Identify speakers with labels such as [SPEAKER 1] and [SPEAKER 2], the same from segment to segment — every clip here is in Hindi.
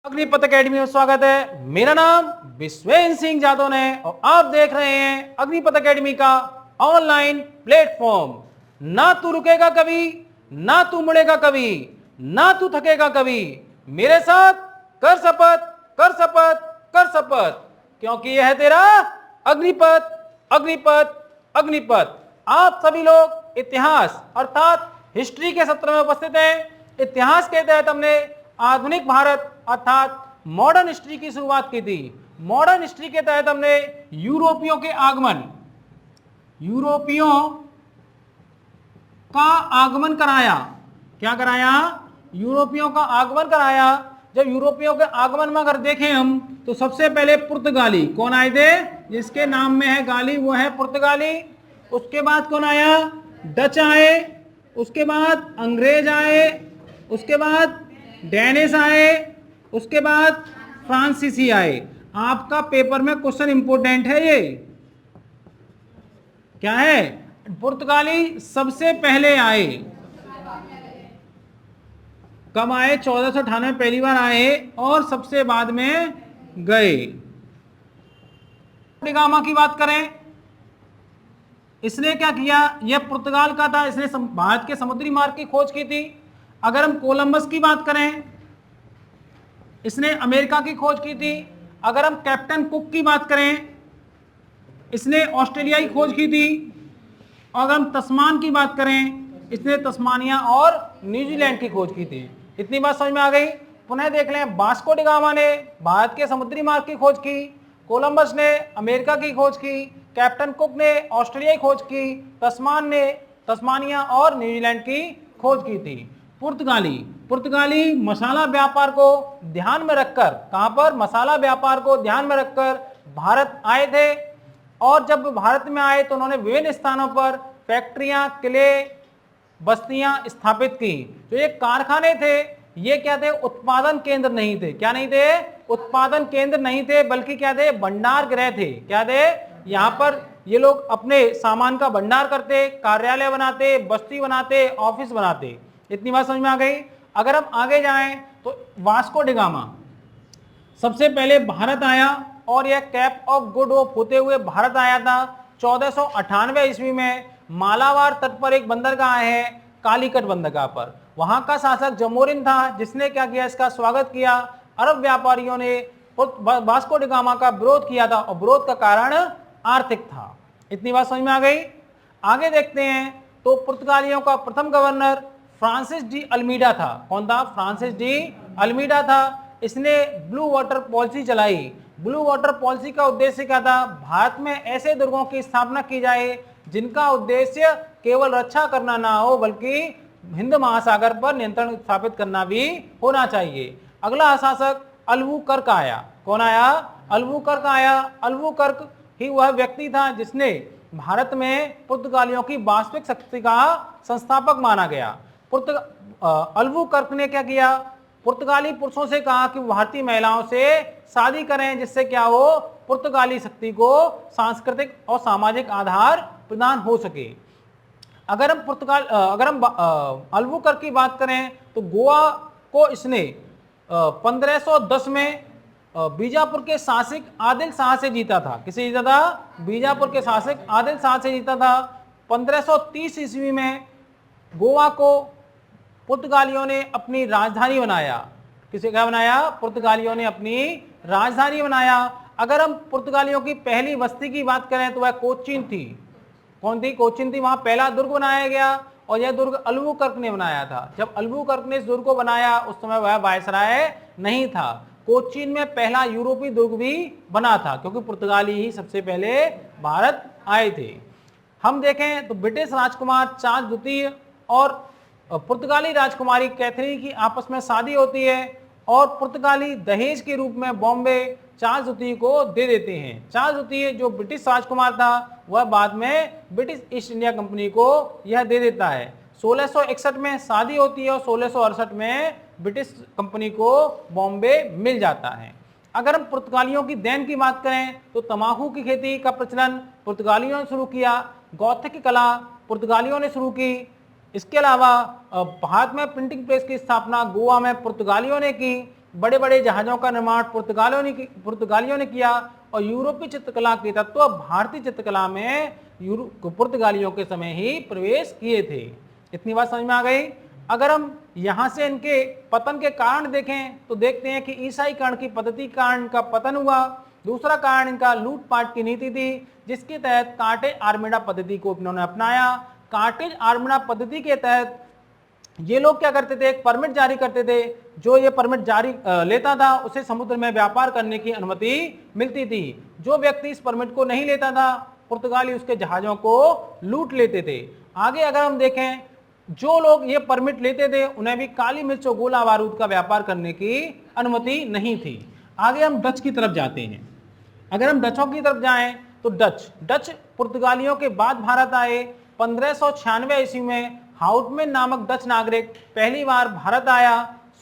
[SPEAKER 1] अग्निपथ अकेडमी में स्वागत है। मेरा नाम विश्वेंद्र सिंह जादव है और आप देख रहे हैं अग्निपथ अकेडमी का ऑनलाइन प्लेटफॉर्म। ना तू रुकेगा कभी, ना तू मुड़ेगा कभी, ना तू थकेगा कभी। मेरे साथ कर शपथ, कर शपथ, कर शपथ, क्योंकि यह है तेरा अग्निपथ, अग्निपथ, अग्निपथ। आप सभी लोग इतिहास अर्थात हिस्ट्री के सत्र में उपस्थित हैं। इतिहास के तहत हमने आधुनिक भारत अर्थात मॉडर्न हिस्ट्री की शुरुआत की थी। मॉडर्न हिस्ट्री के तहत हमने यूरोपियों के आगमन, यूरोपियों का आगमन कराया। क्या कराया? यूरोपियों का आगमन कराया। जब यूरोपियों के आगमन में अगर देखें हम तो सबसे पहले पुर्तगाली कौन आए थे? जिसके नाम में है गाली वो है पुर्तगाली। उसके बाद कौन आया? डच आए। उसके बाद अंग्रेज आए। उसके बाद डेनिश आए। उसके बाद फ्रांसीसी आए। आपका पेपर में क्वेश्चन इंपोर्टेंट है। ये क्या है? पुर्तगाली सबसे पहले आए। कब आए? 1498 पहली बार आए और सबसे बाद में गए। गामा की बात करें, इसने क्या किया? यह पुर्तगाल का था। इसने भारत के समुद्री मार्ग की खोज की थी। अगर हम कोलंबस की बात करें, इसने अमेरिका की खोज की थी। अगर हम कैप्टन कुक की बात करें, इसने ऑस्ट्रेलिया की खोज की थी। अगर हम तस्मान की बात करें, इसने तस्मानिया और न्यूजीलैंड की खोज की थी। इतनी बात समझ में आ गई? पुनः देख लें, वास्को डी गामा ने भारत के समुद्री मार्ग की खोज की, कोलंबस ने अमेरिका की खोज की, कैप्टन कुक ने ऑस्ट्रेलिया की खोज की, तस्मान ने तस्मानिया और न्यूजीलैंड की खोज की थी। पुर्तगाली मसाला व्यापार को ध्यान में रखकर, कहां पर? मसाला व्यापार को ध्यान में रखकर भारत आए थे। और जब भारत में आए तो उन्होंने विभिन्न स्थानों पर फैक्ट्रियां, किले, बस्तियां स्थापित की। जो ये कारखाने थे, ये क्या थे? उत्पादन केंद्र नहीं थे। क्या नहीं थे? उत्पादन केंद्र नहीं थे, बल्कि क्या थे? भंडार गृह थे। क्या थे? यहां पर ये लोग अपने सामान का भंडार करते, कार्यालय बनाते, बस्ती बनाते, ऑफिस बनाते। इतनी बात समझ में आ गई? अगर हम आगे जाएं तो वास्को डी गामा सबसे पहले भारत आया और यह कैप ऑफ गुड होप होते हुए भारत आया था। 1498 ईस्वी में मालाबार तट पर एक बंदरगाह है, कालीकट बंदरगाह पर। वहां का शासक जमोरिन था, जिसने क्या किया? इसका स्वागत किया। अरब व्यापारियों ने वास्को डी गामा का विरोध किया था और विरोध का कारण आर्थिक था। इतनी बात समझ में आ गई? आगे देखते हैं तो पुर्तगालियों का प्रथम गवर्नर फ्रांसिस डी अल्मीडा था। कौन था? फ्रांसिस डी अल्मीडा था। इसने ब्लू वाटर पॉलिसी चलाई। ब्लू वाटर पॉलिसी का उद्देश्य क्या था? भारत में ऐसे दुर्गों की स्थापना की जाए जिनका उद्देश्य केवल रक्षा करना ना हो, बल्कि हिंद महासागर पर नियंत्रण स्थापित करना भी होना चाहिए। अगला शासक अल्बुकर्क आया। कौन आया? अल्बुकर्क आया। अल्बुकर्क ही वह व्यक्ति था जिसने भारत में पुर्तगालियों की वास्तविक शक्ति का संस्थापक माना गया। अल्बुकर्क ने क्या किया? पुर्तगाली पुरुषों से कहा कि भारतीय महिलाओं से शादी करें, जिससे क्या हो? पुर्तगाली शक्ति को सांस्कृतिक और सामाजिक आधार प्रदान हो सके। अगर हम अल्बुकर्क की बात करें तो गोवा को इसने 1510 में बीजापुर के शासक आदिल शाह से जीता था। किसे जीता था? बीजापुर के शासक आदिल शाह से जीता था। 1530 ईस्वी में गोवा को पुर्तगालियों ने अपनी राजधानी बनाया। किसे क्या बनाया? पुर्तगालियों ने अपनी राजधानी बनाया। अगर हम पुर्तगालियों की पहली बस्ती की बात करें तो वह कोचीन थी। कौन थी? कोचीन थी। वहां पहला दुर्ग बनाया गया और यह दुर्ग अल्बुकर्क ने बनाया था। जब अल्बुकर्क ने इस दुर्ग को बनाया उस समय वह वायसराय नहीं था। कोचीन में पहला यूरोपीय दुर्ग भी बना था, क्योंकि पुर्तगाली ही सबसे पहले भारत आए थे। हम देखें तो ब्रिटिश राजकुमार चार्ल्स द्वितीय और पुर्तगाली राजकुमारी कैथरीन की आपस में शादी होती है और पुर्तगाली दहेज के रूप में बॉम्बे चार्ल्स द्वितीय को दे देते हैं। चार्ल्स द्वितीय जो ब्रिटिश राजकुमार था वह बाद में ब्रिटिश ईस्ट इंडिया कंपनी को यह दे देता है। 1661 में शादी होती है और 1668 में ब्रिटिश कंपनी को बॉम्बे मिल जाता है। अगर हम पुर्तगालियों की देन की बात करें तो तंबाकू की खेती का प्रचलन पुर्तगालियों ने शुरू किया। गौथिक की कला पुर्तगालियों ने शुरू की। इसके अलावा भारत में प्रिंटिंग प्रेस की स्थापना गोवा में पुर्तगालियों ने की। बड़े बड़े जहाजों का निर्माण पुर्तगालियों ने किया और यूरोपीय चित्रकला के तत्व भारतीय चित्रकला में पुर्तगालियों के समय ही प्रवेश किए थे। इतनी बात समझ में आ गई। अगर हम यहां से इनके पतन के कारण देखें तो देखते हैं कि ईसाईकरण की पद्धति के कारण इनका पतन हुआ। दूसरा कारण इनका लूटपाट की नीति थी, जिसके तहत कार्टेज आर्मेडा पद्धति को इन्होंने अपनाया। कार्टेज आर्मेडा पद्धति के तहत ये लोग क्या करते थे, एक परमिट जारी करते थे। जो ये परमिट जारी लेता था उसे समुद्र में व्यापार करने की अनुमति मिलती थी। जो व्यक्ति इस परमिट को नहीं लेता था, पुर्तगाली उसके जहाजों को लूट लेते थे। आगे अगर हम देखें, जो लोग ये परमिट लेते थे उन्हें भी काली मिर्च और गोला बारूद का व्यापार करने की अनुमति नहीं थी। आगे हम डच की तरफ जाते हैं। अगर हम डचों की तरफ जाएं तो डच पुर्तगालियों के बाद भारत आए। 1596 ईस्वी में हाउटमैन नामक डच नागरिक पहली बार भारत आया।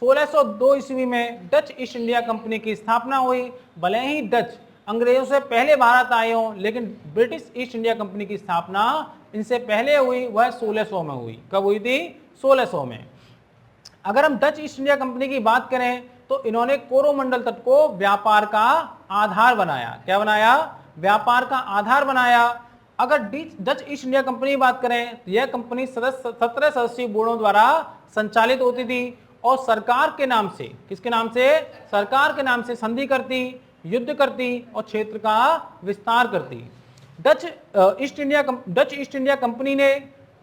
[SPEAKER 1] 1602 ईस्वी में डच ईस्ट इंडिया कंपनी की स्थापना हुई। भले ही डच अंग्रेजों से पहले भारत आए हों, लेकिन ब्रिटिश ईस्ट इंडिया कंपनी की स्थापना इनसे पहले हुई, वह 1600 में हुई। कब हुई थी? 1600 में। अगर हम डच ईस्ट इंडिया कंपनी की बात करें तो इन्होंने कोरोमंडल तट को व्यापार का आधार बनाया। क्या बनाया? व्यापार का आधार बनाया। अगर डच ईस्ट इंडिया कंपनी की बात करें तो यह कंपनी 17 सदस्यीय बोर्डों द्वारा संचालित होती थी और सरकार के नाम से, किसके नाम से? सरकार के नाम से संधि करती, युद्ध करती और क्षेत्र का विस्तार करती। डच ईस्ट इंडिया कंपनी ने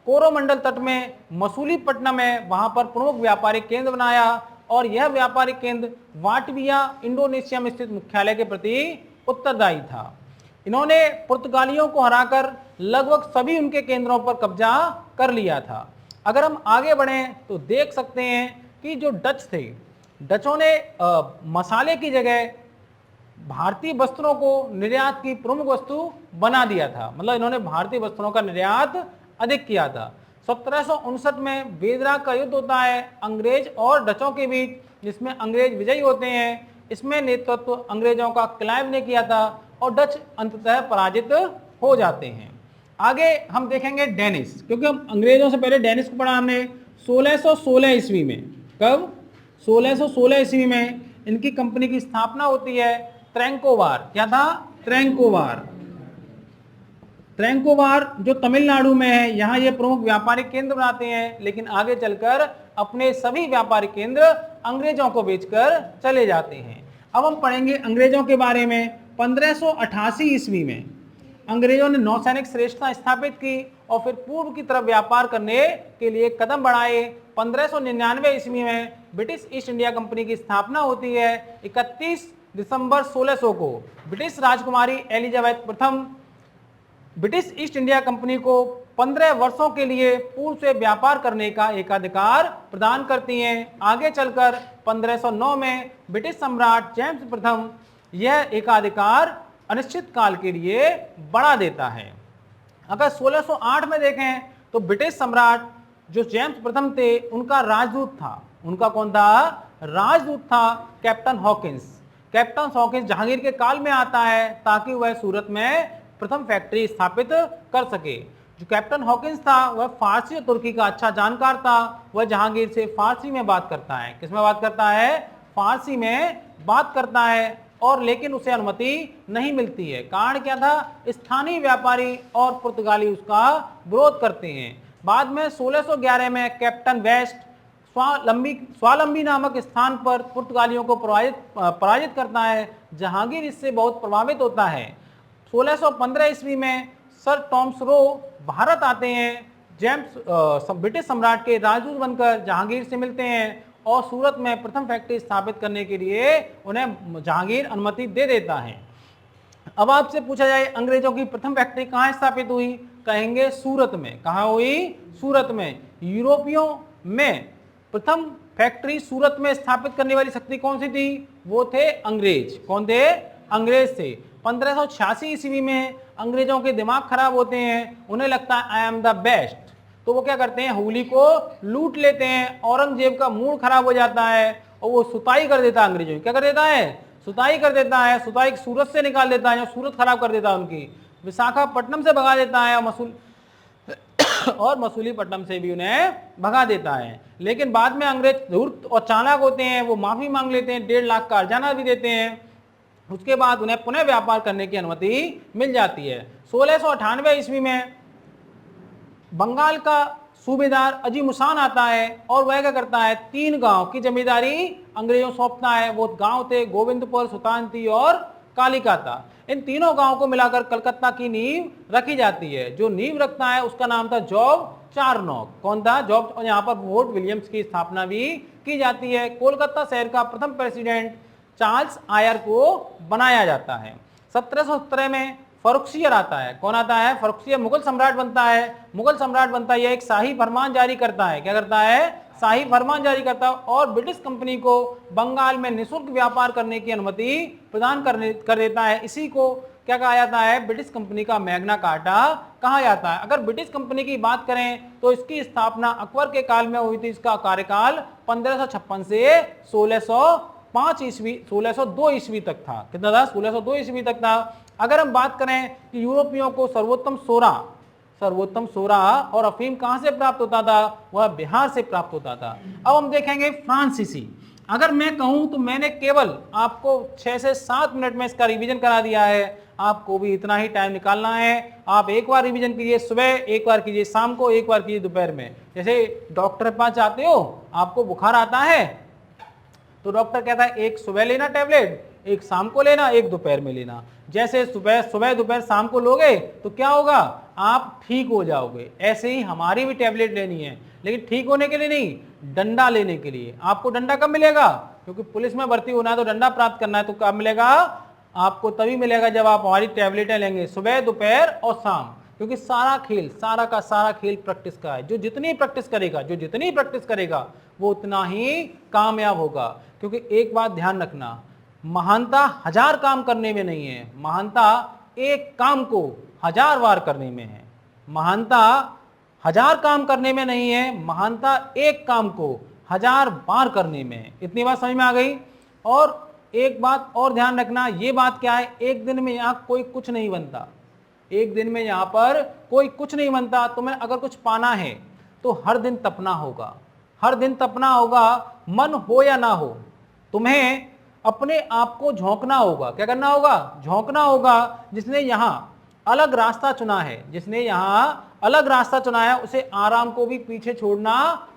[SPEAKER 1] कोरोमंडल तट में मसूलीपट्टनम में वहां पर प्रमुख व्यापारिक केंद्र बनाया और यह व्यापारिक केंद्र वाटविया इंडोनेशिया में स्थित मुख्यालय के प्रति उत्तरदायी था। इन्होंने पुर्तगालियों को हराकर लगभग सभी उनके केंद्रों पर कब्जा कर लिया था। अगर हम आगे बढ़ें तो देख सकते हैं कि जो डच थे, डचों ने मसाले की जगह भारतीय वस्त्रों को निर्यात की प्रमुख वस्तु बना दिया था। मतलब इन्होंने भारतीय वस्त्रों का निर्यात अधिक किया था। 1759 में बेदरा का युद्ध होता है अंग्रेज और डचों के बीच, जिसमें अंग्रेज विजयी होते हैं। इसमें नेतृत्व अंग्रेजों का क्लाइव ने किया था और डच अंततः पराजित हो जाते हैं। आगे हम देखेंगे डेनिश, क्योंकि हम अंग्रेजों से पहले डेनिश को पढ़ा हमने 1616 ईस्वी में। कब? 1616 ईस्वी में इनकी कंपनी की स्थापना होती है। ट्रैंकोवार, क्या था? ट्रैंकोवार जो तमिलनाडु में है, यहाँ ये प्रमुख व्यापारिक केंद्र बनाते हैं, लेकिन आगे चलकर अपने सभी व्यापारिक केंद्र अंग्रेजों को बेचकर चले जाते हैं। अब हम पढ़ेंगे अंग्रेजों के बारे में। 1588 ईस्वी में अंग्रेजों ने नौसैनिक श्रेष्ठता स्थापित की और फिर पूर्व की तरफ व्यापार करने के लिए कदम बढ़ाए। 1599 ईस्वी में ब्रिटिश ईस्ट इंडिया कंपनी की स्थापना होती है। 31 दिसंबर 1600 को ब्रिटिश राजकुमारी एलिजाबेथ प्रथम ब्रिटिश ईस्ट इंडिया कंपनी को 15 वर्षों के लिए पूर्व से व्यापार करने का एकाधिकार प्रदान करती हैं। आगे चलकर 1509 में ब्रिटिश सम्राट जेम्स प्रथम यह एकाधिकार अनिश्चित काल के लिए बढ़ा देता है। अगर 1608 में देखें तो ब्रिटिश सम्राट जो जेम्स प्रथम थे, उनका राजदूत था। उनका कौन था? राजदूत था captain Hawkins. Captain Hawkins Jahangir के काल में आता है ताकि वह सूरत में प्रथम फैक्ट्री स्थापित कर सके। जो कैप्टन हॉकिंस था वह फारसी और तुर्की का अच्छा जानकार था। वह जहांगीर से फारसी में बात करता है। किसमें बात करता है? फारसी में बात करता है, और लेकिन उसे अनुमति नहीं मिलती है। कारण क्या था? स्थानीय व्यापारी और पुर्तगाली उसका विरोध करते हैं। बाद में 1611 में कैप्टन वेस्ट स्वावलंबी नामक स्थान पर पुर्तगालियों को पराजित करता है। जहांगीर इससे बहुत प्रभावित होता है। 1615 ईस्वी में सर टॉमस रो भारत आते हैं। जेम्स ब्रिटिश सम्राट के राजदूत बनकर जहांगीर से मिलते हैं और सूरत में प्रथम फैक्ट्री स्थापित करने के लिए उन्हें जहांगीर अनुमति दे देता है। अब आपसे पूछा जाए अंग्रेजों की प्रथम फैक्ट्री कहाँ स्थापित हुई? कहेंगे सूरत में। कहाँ हुई? सूरत में। यूरोपियों में प्रथम फैक्ट्री सूरत में स्थापित करने वाली शक्ति कौन सी थी? वो थे अंग्रेज। कौन थे? अंग्रेज थे। 1586 ईस्वी में अंग्रेजों के दिमाग खराब होते हैं। उन्हें लगता है आई एम द बेस्ट, तो वो क्या करते हैं? हुगली को लूट लेते हैं। औरंगजेब का मूड खराब हो जाता है और वो सुताई कर देता है अंग्रेजों की। क्या कर देता है? सुताई कर देता है। सुताई सूरत से निकाल देता है, सूरत खराब कर देता है उनकी। विशाखापट्टनम से भगा देता है और और मसूलीपट्टनम से भी उन्हें भगा देता है। लेकिन बाद में अंग्रेज धूर्त और चालाक होते हैं, वो माफी मांग लेते हैं, 1.5 लाख का अर्जाना भी देते हैं। उसके बाद उन्हें पुनः व्यापार करने की अनुमति मिल जाती है। 1698 ईस्वी में बंगाल का सूबेदार अजीमुशान आता है और वह क्या करता है, 3 गांव की जमींदारी अंग्रेजों सौंपता है। वो गांव थे गोविंदपुर, सुल्तानती और कालिकाता। इन तीनों गांवों को मिलाकर कलकत्ता की नींव रखी जाती है। जो नींव रखता है उसका नाम था जॉब चारनॉक। कौन था? जॉब। और यहाँ पर फोर्ट विलियम्स की स्थापना भी की जाती है। कोलकाता शहर का प्रथम प्रेसिडेंट चार्ल्स आयर को बनाया जाता है। 1717 में फर्रुखसियर आता है। कौन आता है? फर्रुखसियर मुगल सम्राट बनता है। मुगल सम्राट बनता है, यह एक शाही फरमान जारी करता है। क्या करता है? शाही फरमान जारी करता है और ब्रिटिश कंपनी को बंगाल में निःशुल्क व्यापार करने की अनुमति प्रदान कर देता है। इसी को क्या कहा जाता है? ब्रिटिश कंपनी का मैग्ना कार्टा कहा जाता है। अगर ब्रिटिश कंपनी की बात करें तो इसकी स्थापना अकबर के काल में हुई थी। इसका कार्यकाल 1556 से 1605 ईस्वी 1602 ईस्वी तक था। कितना था? 1602 ईस्वी तक था। अगर हम बात करें कि यूरोपियों को सर्वोत्तम सोरा और अफीम कहां से प्राप्त होता था? वह बिहार से प्राप्त होता था। अब हम देखेंगे फ्रांसीसी। अगर मैं कहूं तो मैंने केवल आपको 6 से 7 मिनट में इसका रिवीजन करा दिया है। आपको भी इतना ही टाइम निकालना है। आप एक बार रिवीजन कीजिए सुबह, एक बार कीजिए शाम को, एक बार कीजिए दोपहर में। जैसे डॉक्टर के पास जाते हो, आपको बुखार आता है तो डॉक्टर कहता है एक सुबह लेना टैबलेट, एक शाम को लेना, एक दोपहर में लेना। जैसे सुबह दोपहर शाम को लोगे तो क्या होगा? आप ठीक हो जाओगे। ऐसे ही हमारी भी टैबलेट लेनी है, लेकिन ठीक होने के लिए नहीं, डंडा लेने के लिए। आपको डंडा कब मिलेगा? क्योंकि पुलिस में भर्ती होना है तो डंडा प्राप्त करना है। तो कब मिलेगा? आपको तभी मिलेगा जब आप हमारी टैबलेटें लेंगे, सुबह दोपहर और शाम। क्योंकि सारा खेल प्रैक्टिस का है। जो जितनी प्रैक्टिस करेगा वो उतना ही कामयाब होगा। क्योंकि एक बात ध्यान रखना, महानता 1000 काम करने में नहीं है, महानता एक काम को 1000 बार करने में है। महानता 1000 काम करने में नहीं है, महानता एक काम को 1000 बार करने में है। इतनी बात समझ में आ गई? और एक बात और ध्यान रखना, ये बात क्या है, एक दिन में यहाँ कोई कुछ नहीं बनता। एक दिन में यहाँ पर कोई कुछ नहीं बनता। तुम्हें अगर कुछ पाना है तो हर दिन तपना होगा, हर दिन तपना होगा, मन हो या ना हो। तुम्हें अपने आप को झोंकना होगा। क्या करना होगा? झोंकना होगा। जिसने यहाँ अलग रास्ता चुना है, उसे आराम को भी पीछे छोड़ना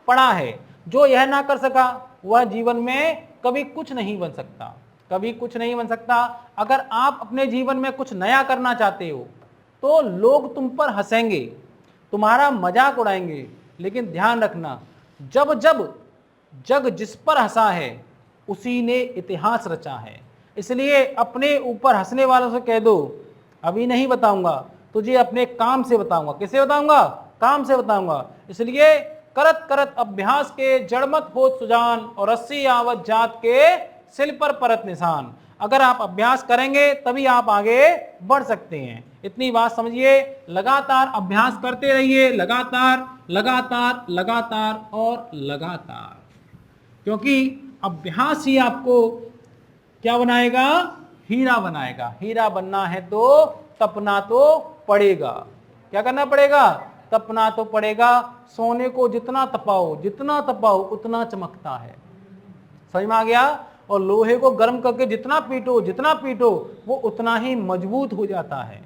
[SPEAKER 1] पड़ा है। जो यह ना कर सका वह जीवन में कभी कुछ नहीं बन सकता। अगर आप अपने जीवन में कुछ नया करना चाहते हो तो लोग तुम पर हंसेंगे, तुम्हारा मजाक उड़ाएंगे, लेकिन ध्यान रखना, जब जग जिस पर हंसा है उसी ने इतिहास रचा है। इसलिए अपने ऊपर हंसने वालों से कह दो, अभी नहीं बताऊंगा तुझे, अपने काम से बताऊंगा। किसे बताऊंगा? काम से बताऊंगा। इसलिए करत करत अभ्यास के जड़मत हो सुजान, और 80 आवत जात के सिल पर परत निशान। अगर आप अभ्यास करेंगे तभी आप आगे बढ़ सकते हैं। इतनी बात समझिए। लगातार अभ्यास करते रहिए, लगातार और लगातार, क्योंकि अभ्यास ही आपको क्या बनाएगा? हीरा बनाएगा। हीरा बनना है तो तपना तो पड़ेगा। क्या करना पड़ेगा? तपना तो पड़ेगा। सोने को जितना तपाओ उतना चमकता है। समझ में आ गया? और लोहे को गर्म करके जितना पीटो वो उतना ही मजबूत हो जाता है।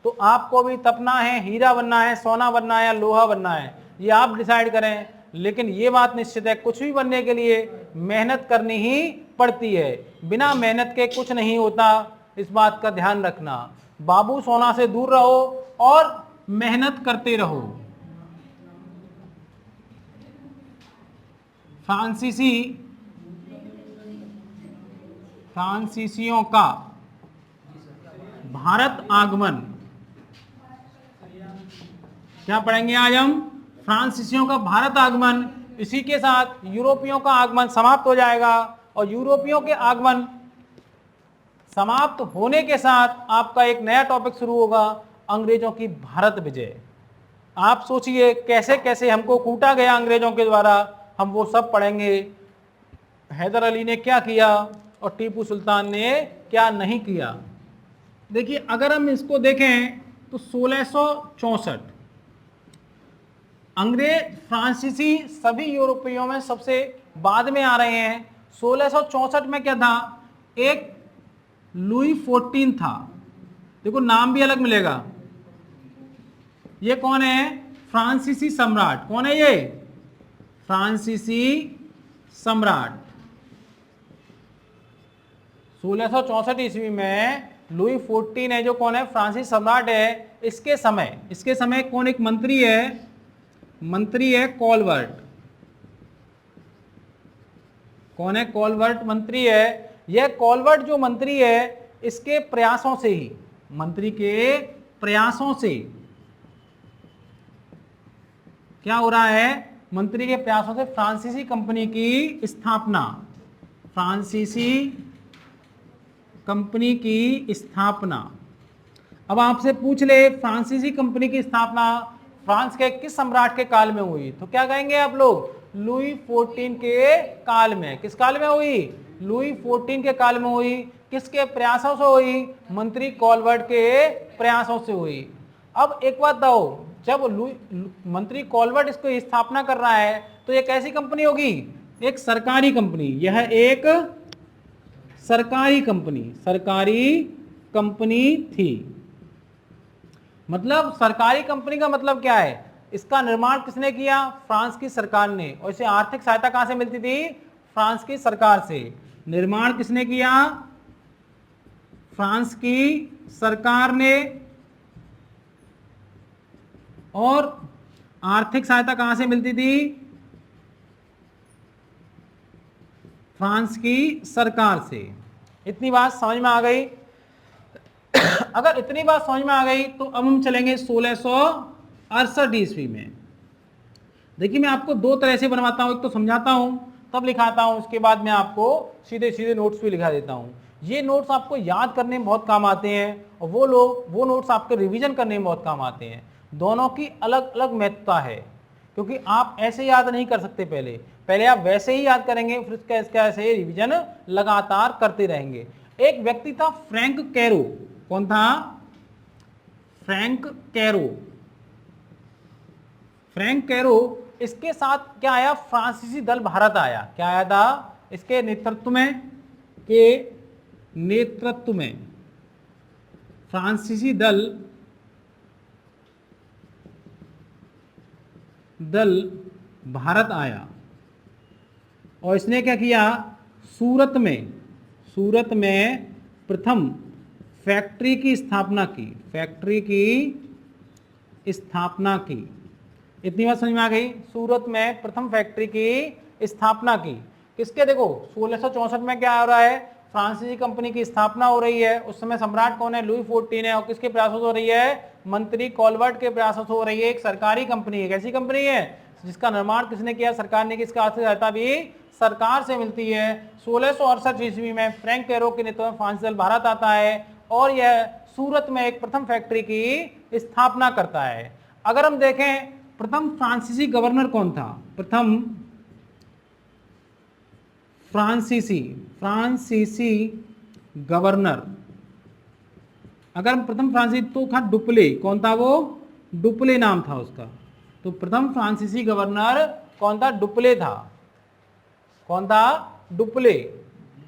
[SPEAKER 1] तो आपको भी तपना है, हीरा बनना है, सोना बनना है या लोहा बनना है, ये आप डिसाइड करें। लेकिन ये बात निश्चित है, कुछ भी बनने के लिए मेहनत करनी ही पड़ती है। बिना मेहनत के कुछ नहीं होता, इस बात का ध्यान रखना। बाबू सोना से दूर रहो और मेहनत करते रहो। फ्रांसीसियों का भारत आगमन, क्या पढ़ेंगे आज हम? फ्रांसीसियों का भारत आगमन। इसी के साथ यूरोपियों का आगमन समाप्त हो जाएगा। और यूरोपियों के आगमन समाप्त होने के साथ आपका एक नया टॉपिक शुरू होगा, अंग्रेजों की भारत विजय। आप सोचिए कैसे कैसे हमको कूटा गया अंग्रेजों के द्वारा, हम वो सब पढ़ेंगे। हैदर अली ने क्या किया और टीपू सुल्तान ने क्या नहीं किया। देखिए, अगर हम इसको देखें तो 1664 अंग्रेज फ्रांसीसी सभी यूरोपियों में सबसे बाद में आ रहे हैं। 1664 में क्या था, एक लुई 14 था, देखो नाम भी अलग मिलेगा। ये कौन है, फ्रांसीसी सम्राट। कौन है ये, फ्रांसीसी सम्राट। 1664 ईस्वी में लुई 14 है जो कौन है, फ्रांसीसी सम्राट है। इसके समय कौन एक मंत्री है कॉलवर्ट। कौन है, कॉलवर्ट मंत्री है। यह कॉलवर्ट जो मंत्री है, इसके प्रयासों से ही, मंत्री के प्रयासों से क्या हो रहा है, मंत्री के प्रयासों से फ्रांसीसी कंपनी की स्थापना। अब आपसे पूछ ले फ्रांसीसी कंपनी की स्थापना फ्रांस के किस सम्राट के काल में हुई, तो क्या कहेंगे आप लोग, लुई 14 के काल में। किस काल में हुई, लुई 14 के काल में हुई। किसके प्रयासों से हुई, मंत्री कॉलवर्ट के प्रयासों से हुई। अब एक बात बताओ, जब मंत्री कॉलवर्ट इसको स्थापना कर रहा है तो ये कैसी कंपनी होगी, एक सरकारी कंपनी। यह एक सरकारी कंपनी थी। मतलब सरकारी कंपनी का मतलब क्या है, इसका निर्माण किसने किया, फ्रांस की सरकार ने। और इसे आर्थिक सहायता कहां से मिलती थी, फ्रांस की सरकार से। निर्माण किसने किया, फ्रांस की सरकार ने। और आर्थिक सहायता कहां से मिलती थी, फ्रांस की सरकार से। इतनी बात समझ में आ गई। अगर इतनी बात समझ में आ गई तो अब हम चलेंगे 1668 ईस्वी में। देखिए मैं आपको दो तरह से बनवाता हूं, एक तो समझाता हूं तब लिखाता हूं, उसके बाद मैं आपको सीधे सीधे नोट्स भी लिखा देता हूं। ये नोट्स आपको याद करने में बहुत काम आते हैं और वो नोट्स आपके रिवीजन करने में बहुत काम आते हैं। दोनों की अलग अलग महत्वता है, क्योंकि आप ऐसे याद नहीं कर सकते। पहले आप वैसे ही याद करेंगे, फिर इसका ऐसे रिवीजन लगातार करते रहेंगे। एक व्यक्ति था फ्रैंक कैरो। कौन था, फ्रैंक कैरो। इसके साथ क्या आया, फ्रांसीसी दल भारत आया। क्या आया था, इसके नेतृत्व में फ्रांसीसी दल भारत आया। और इसने क्या किया, सूरत में प्रथम फैक्ट्री की स्थापना की। इतनी बात समझ में आ गई। सूरत में प्रथम फैक्ट्री की स्थापना की। किसके, देखो 1664 में क्या हो रहा है, फ्रांसीसी कंपनी की स्थापना हो रही है। उस समय सम्राट कौन है, लुई 14 है। और किसके प्रयासों से हो रही है, मंत्री कॉलवर्ट के प्रयासों से हो रही है। एक सरकारी कंपनी है। कैसी कंपनी है, जिसका निर्माण किसने किया, सरकार ने। किसका आर्थिक सहायता भी सरकार से मिलती है। 1668 ईस्वी में फ्रैंक कैरो के नेतृत्व में फ्रांसीसी दल भारत आता है और यह सूरत में एक प्रथम फैक्ट्री की स्थापना करता है। अगर हम देखें प्रथम फ्रांसीसी गवर्नर कौन था, प्रथम फ्रांसीसी गवर्नर, अगर प्रथम फ्रांसीसी तो था डुप्ले। कौन था वो, डुप्ले नाम था उसका। तो प्रथम फ्रांसीसी गवर्नर कौन था, डुप्ले था। कौन था, डुप्ले।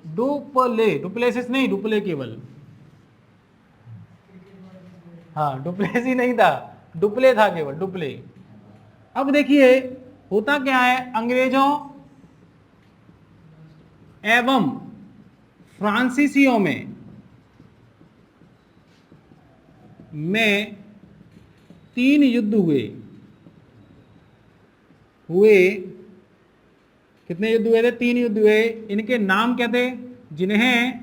[SPEAKER 1] डुप्लेसिस नहीं, डुप्ले केवल। हाँ, डुप्लेसी नहीं था, डुप्ले था केवल, डुप्ले। अब देखिए होता क्या है, अंग्रेजों एवं फ्रांसीसियों में 3 युद्ध हुए। कितने युद्ध हुए थे, 3 युद्ध हुए। इनके नाम क्या थे, जिन्हें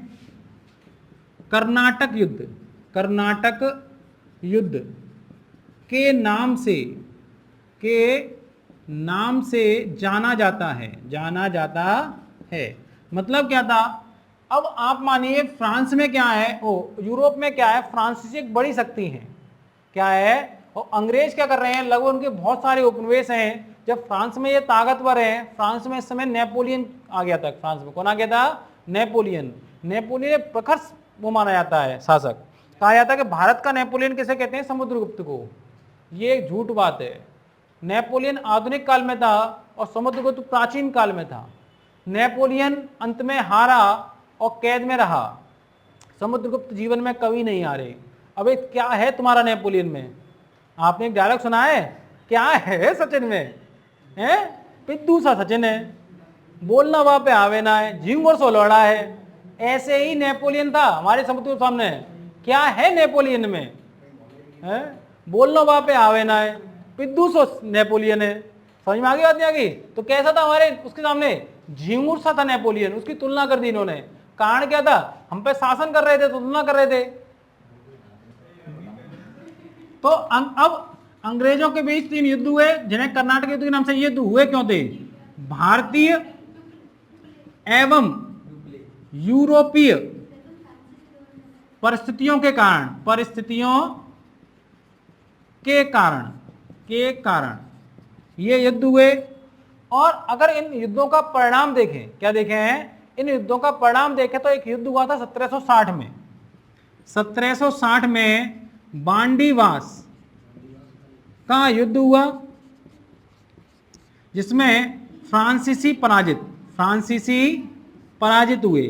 [SPEAKER 1] कर्नाटक युद्ध के नाम से जाना जाता है। मतलब क्या था, अब आप मानिए फ्रांस में क्या है, यूरोप में क्या है, फ्रांसीसी एक बड़ी शक्ति है। क्या है, और अंग्रेज क्या कर रहे हैं, लगभग उनके बहुत सारे उपनिवेश हैं। जब फ्रांस में ये ताकतवर है, फ्रांस में इस समय नेपोलियन आ गया था। फ्रांस में कौन आ गया था, नेपोलियन प्रखर वो माना जाता है शासक। कहा जाता है कि भारत का नेपोलियन किसे कहते हैं, समुद्रगुप्त को। ये एक झूठ बात है। नेपोलियन आधुनिक काल में था और समुद्रगुप्त प्राचीन काल में था। नेपोलियन अंत में हारा और कैद में रहा, समुद्रगुप्त जीवन में कभी नहीं हारे। अबे क्या है तुम्हारा नेपोलियन में? आपने एक डायलॉग सुना है, क्या है सचिन में? है पिद्दू सा सचिन है, बोलना वहां पे आवे ना है, झिंगुर सो लौड़ा है। ऐसे ही नेपोलियन था हमारे समुद्र के सामने। क्या है नेपोलियन में? है बोलना वहां पे आवे ना है, पिद्दू सो नेपोलियन है। समझ में आ गई बात? नहीं आ गई? तो कैसा था हमारे उसके सामने? झिंगुर सा था नेपोलियन। उसकी तुलना कर दी इन्होंने। कारण क्या था? हम पे शासन कर रहे थे तो तुलना कर रहे थे। तो अब अंग्रेजों के बीच 3 युद्ध हुए जिन्हें कर्नाटक युद्ध के नाम से युद्ध हुए क्यों थे? भारतीय एवं यूरोपीय परिस्थितियों के कारण ये युद्ध हुए। और अगर इन युद्धों का परिणाम देखें, क्या देखें हैं? इन युद्धों का परिणाम देखें तो एक युद्ध हुआ था 1760 में। 1760 में बांडीवास का युद्ध हुआ, जिसमें फ्रांसीसी पराजित हुए।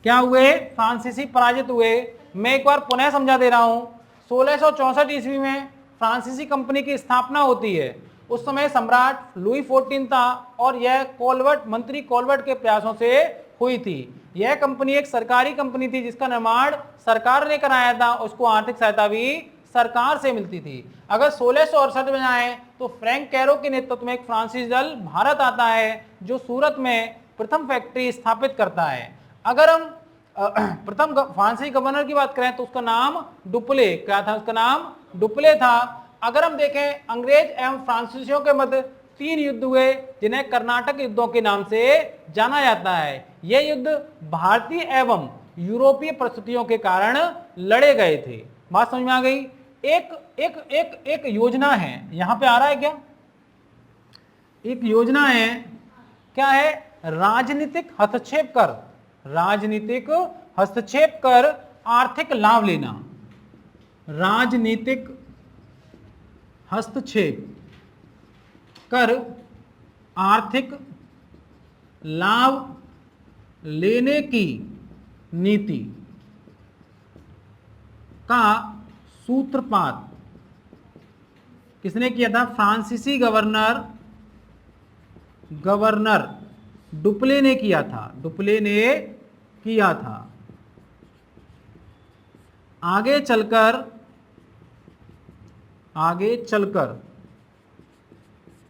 [SPEAKER 1] क्या हुए? फ्रांसीसी पराजित हुए। मैं एक बार पुनः समझा दे रहा हूं। 1664 ईस्वी में फ्रांसीसी कंपनी की स्थापना होती है। उस समय सम्राट लुई 14 था और यह मंत्री कोलवर्ट के प्रयासों से हुई थी। यह कंपनी एक सरकारी कंपनी थी जिसका निर्माण सरकार ने कराया था। उसको आर्थिक सहायता भी सरकार से मिलती थी। अगर 1668 में आए तो फ्रैंक कैरो के नेतृत्व में एक फ्रांसीसी दल भारत आता है जो सूरत में प्रथम फैक्ट्री स्थापित करता है। अगर हम प्रथम फ्रांसीसी गवर्नर की बात करें तो उसका नाम डुप्ले, क्या था? उसका नाम डुप्ले था। अगर हम देखें अंग्रेज एवं फ्रांसीसियों के मध्य 3 युद्ध हुए जिन्हें कर्नाटक युद्धों के नाम से जाना जाता है। यह युद्ध भारतीय एवं यूरोपीय परिस्थितियों के कारण लड़े गए थे। बात समझ में आ गई? एक योजना है, यहां पे आ रहा है क्या? एक योजना है, क्या है? राजनीतिक हस्तक्षेप कर आर्थिक लाभ लेना। राजनीतिक हस्तक्षेप कर आर्थिक लाभ लेने की नीति का सूत्रपात किसने किया था? फ्रांसीसी गवर्नर डुप्ले ने किया था। आगे चलकर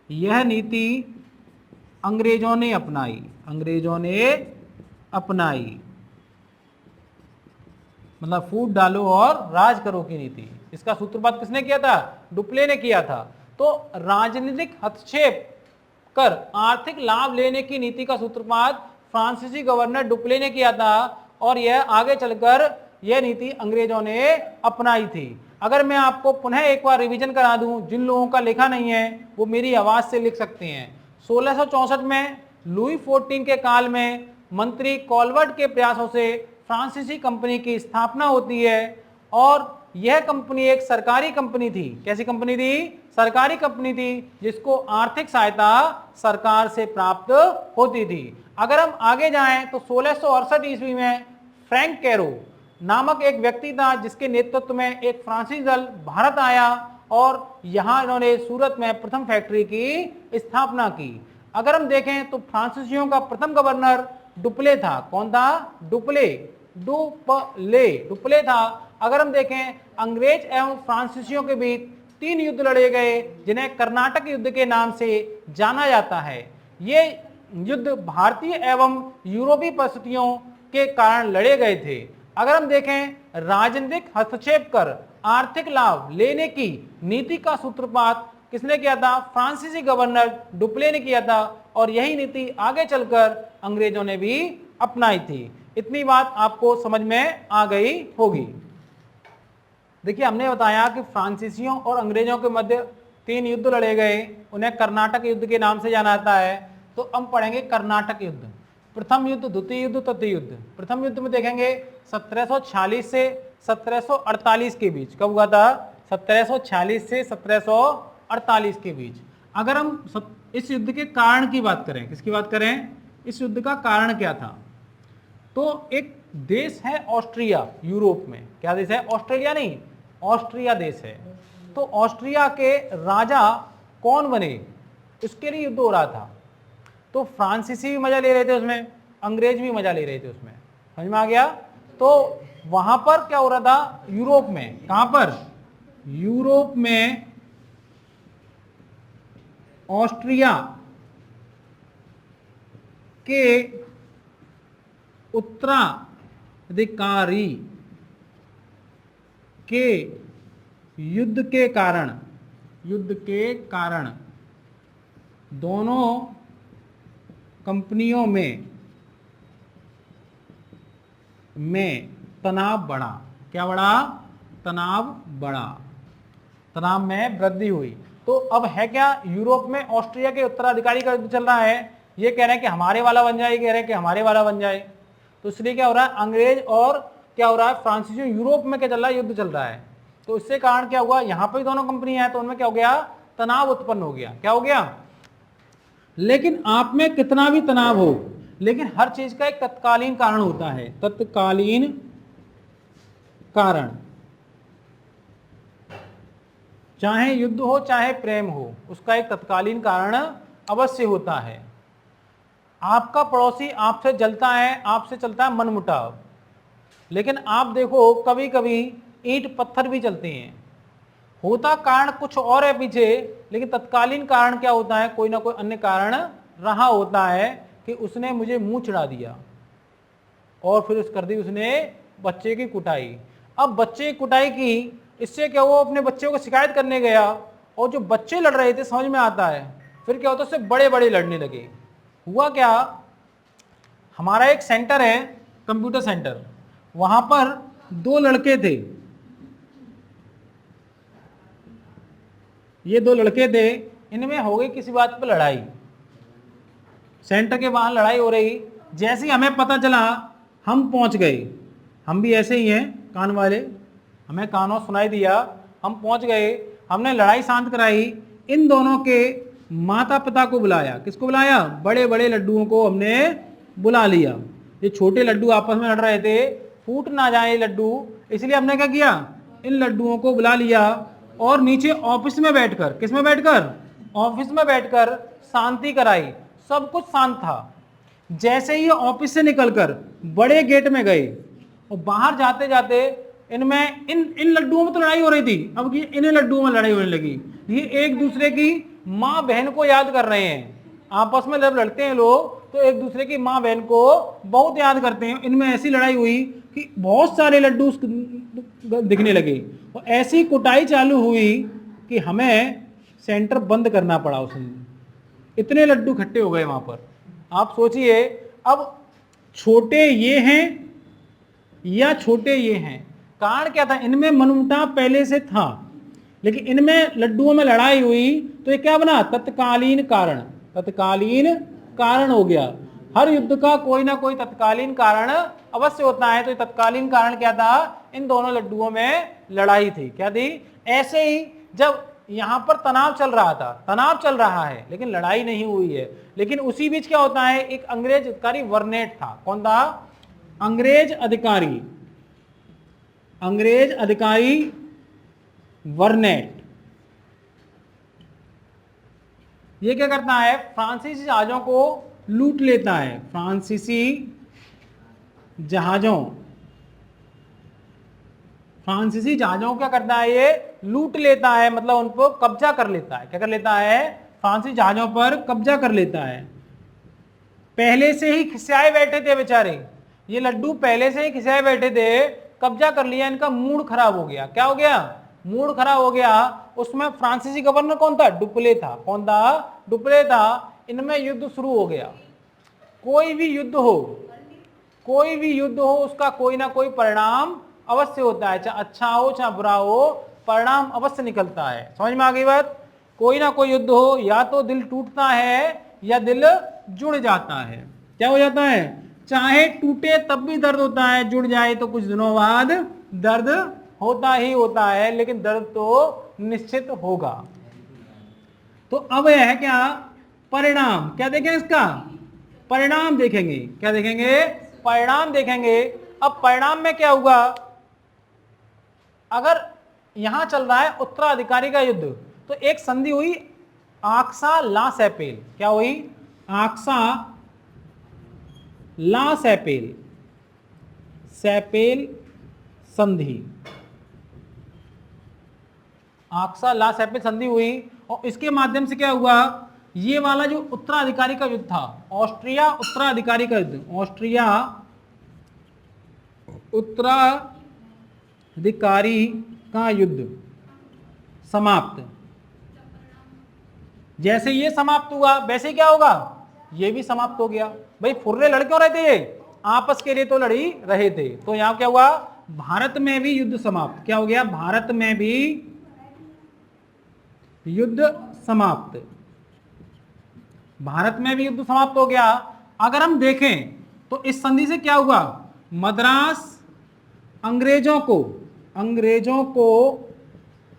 [SPEAKER 1] यह नीति अंग्रेजों ने अपनाई। मतलब फूट डालो और राज करो की नीति। इसका सूत्रपात किसने किया था? डुप्ले ने किया था। तो राजनीतिक हस्तक्षेप कर आर्थिक लाभ लेने की नीति का सूत्रपात फ्रांसीसी गवर्नर डुप्ले ने किया था और यह आगे चलकर यह नीति अंग्रेजों ने अपनाई थी। अगर मैं आपको पुनः एक बार रिवीजन करा दूं, जिन लोगों का लिखा नहीं है वो मेरी आवाज से लिख सकते हैं। 1664 में लुई 14 के काल में मंत्री कोलवर्ट के प्रयासों से फ्रांसीसी कंपनी की स्थापना होती है और यह कंपनी एक सरकारी कंपनी थी। कैसी कंपनी थी? सरकारी कंपनी थी जिसको आर्थिक सहायता सरकार से प्राप्त होती थी। अगर हम आगे जाएं तो 1668 ईस्वी में फ्रैंक कैरो नामक एक व्यक्ति था जिसके नेतृत्व में एक फ्रांसीसी दल भारत आया और यहां इन्होंने सूरत में प्रथम फैक्ट्री की स्थापना की। अगर हम देखें तो फ्रांसीसियों का प्रथम गवर्नर डुप्ले था। कौन था? डुप्ले था। अगर हम देखें अंग्रेज एवं फ्रांसीसियों के बीच 3 युद्ध लड़े गए जिन्हें कर्नाटक युद्ध के नाम से जाना जाता है। ये युद्ध भारतीय एवं यूरोपीय परिस्थितियों के कारण लड़े गए थे। अगर हम देखें राजनीतिक हस्तक्षेप कर आर्थिक लाभ लेने की नीति का सूत्रपात किसने किया था? फ्रांसीसी गवर्नर डुप्ले ने किया था और यही नीति आगे चलकर अंग्रेजों ने भी अपनाई थी। इतनी बात आपको समझ में आ गई होगी। देखिए हमने बताया कि फ्रांसीसियों और अंग्रेजों के मध्य 3 युद्ध लड़े गए, उन्हें कर्नाटक युद्ध के नाम से जाना जाता है। तो हम पढ़ेंगे कर्नाटक युद्ध, प्रथम युद्ध, द्वितीय युद्ध, तृतीय युद्ध। प्रथम युद्ध में देखेंगे 1746 से 1748 के बीच। कब हुआ था? 1746 से 48 के बीच। अगर हम इस युद्ध के कारण की बात करें, किसकी बात करें, इस युद्ध का कारण क्या था, तो एक देश है ऑस्ट्रिया यूरोप में। क्या देश है, ऑस्ट्रेलिया नहीं, ऑस्ट्रिया देश है। तो ऑस्ट्रिया के राजा कौन बने, इसके लिए युद्ध हो रहा था। तो फ्रांसीसी भी मजा ले रहे थे उसमें, अंग्रेज भी मजा ले रहे थे उसमें, समझ में आ गया। तो वहां पर क्या हो रहा था, यूरोप में, कहां पर, यूरोप में ऑस्ट्रिया के उत्तराधिकारी के युद्ध के कारण दोनों कंपनियों में तनाव बढ़ा। क्या बढ़ा, तनाव बढ़ा, तनाव में वृद्धि हुई। तो अब है क्या, यूरोप में ऑस्ट्रिया के उत्तराधिकारी का युद्ध चल रहा है, ये कह रहे हैं कि हमारे वाला बन जाए, ये कह रहे हैं कि हमारे वाला बन जाए। तो इसलिए क्या हो रहा है, अंग्रेज और क्या हो रहा है, फ्रांसीसी, यूरोप में क्या चल रहा है, युद्ध चल रहा है। तो इससे कारण क्या हुआ, यहां पर दोनों कंपनी है तो उनमें क्या हो गया, तनाव उत्पन्न हो गया। क्या हो गया, लेकिन आप में कितना भी तनाव हो, लेकिन हर चीज का एक तत्कालीन कारण होता है, तत्कालीन कारण। चाहे युद्ध हो चाहे प्रेम हो, उसका एक तत्कालीन कारण अवश्य होता है। आपका पड़ोसी आपसे जलता है, आपसे चलता है मनमुटाव, लेकिन आप देखो कभी कभी ईंट पत्थर भी चलते हैं, होता कारण कुछ और है पीछे, लेकिन तत्कालीन कारण क्या होता है, कोई ना कोई अन्य कारण रहा होता है कि उसने मुझे मुंह चिढ़ा दिया और फिर उस कर दी उसने बच्चे की कुटाई। अब बच्चे की कुटाई की, इससे क्या हुआ, अपने बच्चे को शिकायत करने गया और जो बच्चे लड़ रहे थे, समझ में आता है फिर क्या होता है, उससे बड़े बड़े लड़ने लगे। हुआ क्या, हमारा एक सेंटर है कंप्यूटर सेंटर, वहां पर दो लड़के थे, ये दो लड़के थे, इनमें हो गई किसी बात पर लड़ाई, सेंटर के बाहर लड़ाई हो रही। जैसे ही हमें पता चला हम पहुंच गए, हम भी ऐसे ही हैं कान वाले, हमें कानों सुनाई दिया, हम पहुंच गए, हमने लड़ाई शांत कराई। इन दोनों के माता पिता को बुलाया, किसको बुलाया, बड़े बड़े लड्डुओं को हमने बुला लिया। ये छोटे लड्डू आपस में लड़ रहे थे, फूट ना जाए लड्डू, इसलिए हमने क्या किया, इन लड्डुओं को बुला लिया और नीचे ऑफिस में बैठकर, किस में बैठकर, ऑफिस में बैठकर शांति कराई। सब कुछ शांत था। जैसे ही ऑफिस से निकलकर बड़े गेट में गए और बाहर जाते जाते इनमें इन लड्डुओं में तो लड़ाई हो रही थी, अब की इन लड्डुओं में लड़ाई होने लगी। ये एक दूसरे की माँ बहन को याद कर रहे हैं। आपस में जब लड़ते हैं लोग तो एक दूसरे की माँ बहन को बहुत याद करते हैं। इनमें ऐसी लड़ाई हुई कि बहुत सारे लड्डू दिखने लगे और ऐसी कुटाई चालू हुई कि हमें सेंटर बंद करना पड़ा उस दिन, इतने लड्डू इकट्ठे हो गए वहां पर। आप सोचिए, अब छोटे ये हैं या छोटे ये हैं, कारण क्या था, इनमें मनमुटाव पहले से था, लेकिन इनमें लड्डुओं में लड़ाई हुई तो ये क्या बना, तत्कालीन कारण, तत्कालीन कारण हो गया। हर युद्ध का कोई ना कोई तत्कालीन कारण अवश्य होता है। तो ये तत्कालीन कारण क्या था, इन दोनों लड्डुओं में लड़ाई थी। क्या थी, ऐसे ही जब यहां पर तनाव चल रहा था, तनाव चल रहा है लेकिन लड़ाई नहीं हुई है, लेकिन उसी बीच क्या होता है, एक अंग्रेज अधिकारी वर्नेट था। कौन था, अंग्रेज अधिकारी, अंग्रेज अधिकारी वर्नेट। ये क्या करता है, फ्रांसीसी जहाजों को लूट लेता है, फ्रांसीसी जहाजों, फ्रांसीसी जहाजों क्या करता है, ये लूट लेता है, मतलब उन पर कब्जा कर लेता है। क्या कर लेता है, फ्रांसीसी जहाजों पर कब्जा कर लेता है। पहले से ही खिसियाए बैठे थे बेचारे, ये लड्डू पहले से ही खिसियाए बैठे थे, कब्जा कर लिया, इनका मूड खराब हो गया। क्या हो गया, मूड खराब हो गया। उसमें फ्रांसीसी गवर्नर कौन था, डुप्ले था। कौन था, डुप्ले था। इनमें युद्ध शुरू हो गया। कोई भी युद्ध हो, कोई भी युद्ध हो, उसका कोई ना कोई परिणाम अवश्य होता है, चाहे अच्छा हो चाहे बुरा हो, परिणाम अवश्य निकलता है। समझ में आ गई बात, कोई ना कोई युद्ध हो, या तो दिल टूटता है या दिल जुड़ जाता है। क्या हो जाता है, चाहे टूटे तब भी दर्द होता है, जुड़ जाए तो कुछ दिनों बाद दर्द होता ही होता है, लेकिन दर्द तो निश्चित होगा। तो अब यह है क्या, परिणाम। क्या देखेंगे इसका, परिणाम देखेंगे। क्या देखेंगे, परिणाम देखेंगे। अब परिणाम में क्या हुआ, अगर यहां चल रहा है उत्तराधिकारी का युद्ध, तो एक संधि हुई आक्सा ला सैपेल। क्या हुई, आक्सा ला सैपेल, सैपेल संधि, आक्सा ला सैपेल संधि हुई। और इसके माध्यम से क्या हुआ, ये वाला जो उत्तराधिकारी का युद्ध था, ऑस्ट्रिया उत्तराधिकारी का युद्ध, ऑस्ट्रिया उत्तराधिकारी का युद्ध समाप्त। जैसे ये समाप्त हुआ वैसे क्या होगा, ये भी समाप्त हो गया। भाई फुर्रे लड़ क्यों रहे थे, ये आपस के लिए तो लड़ ही रहे थे। तो यहां क्या हुआ, भारत में भी युद्ध समाप्त। क्या हो गया, भारत में भी युद्ध समाप्त, भारत में भी युद्ध समाप्त हो गया। अगर हम देखें तो इस संधि से क्या हुआ, मद्रास अंग्रेजों को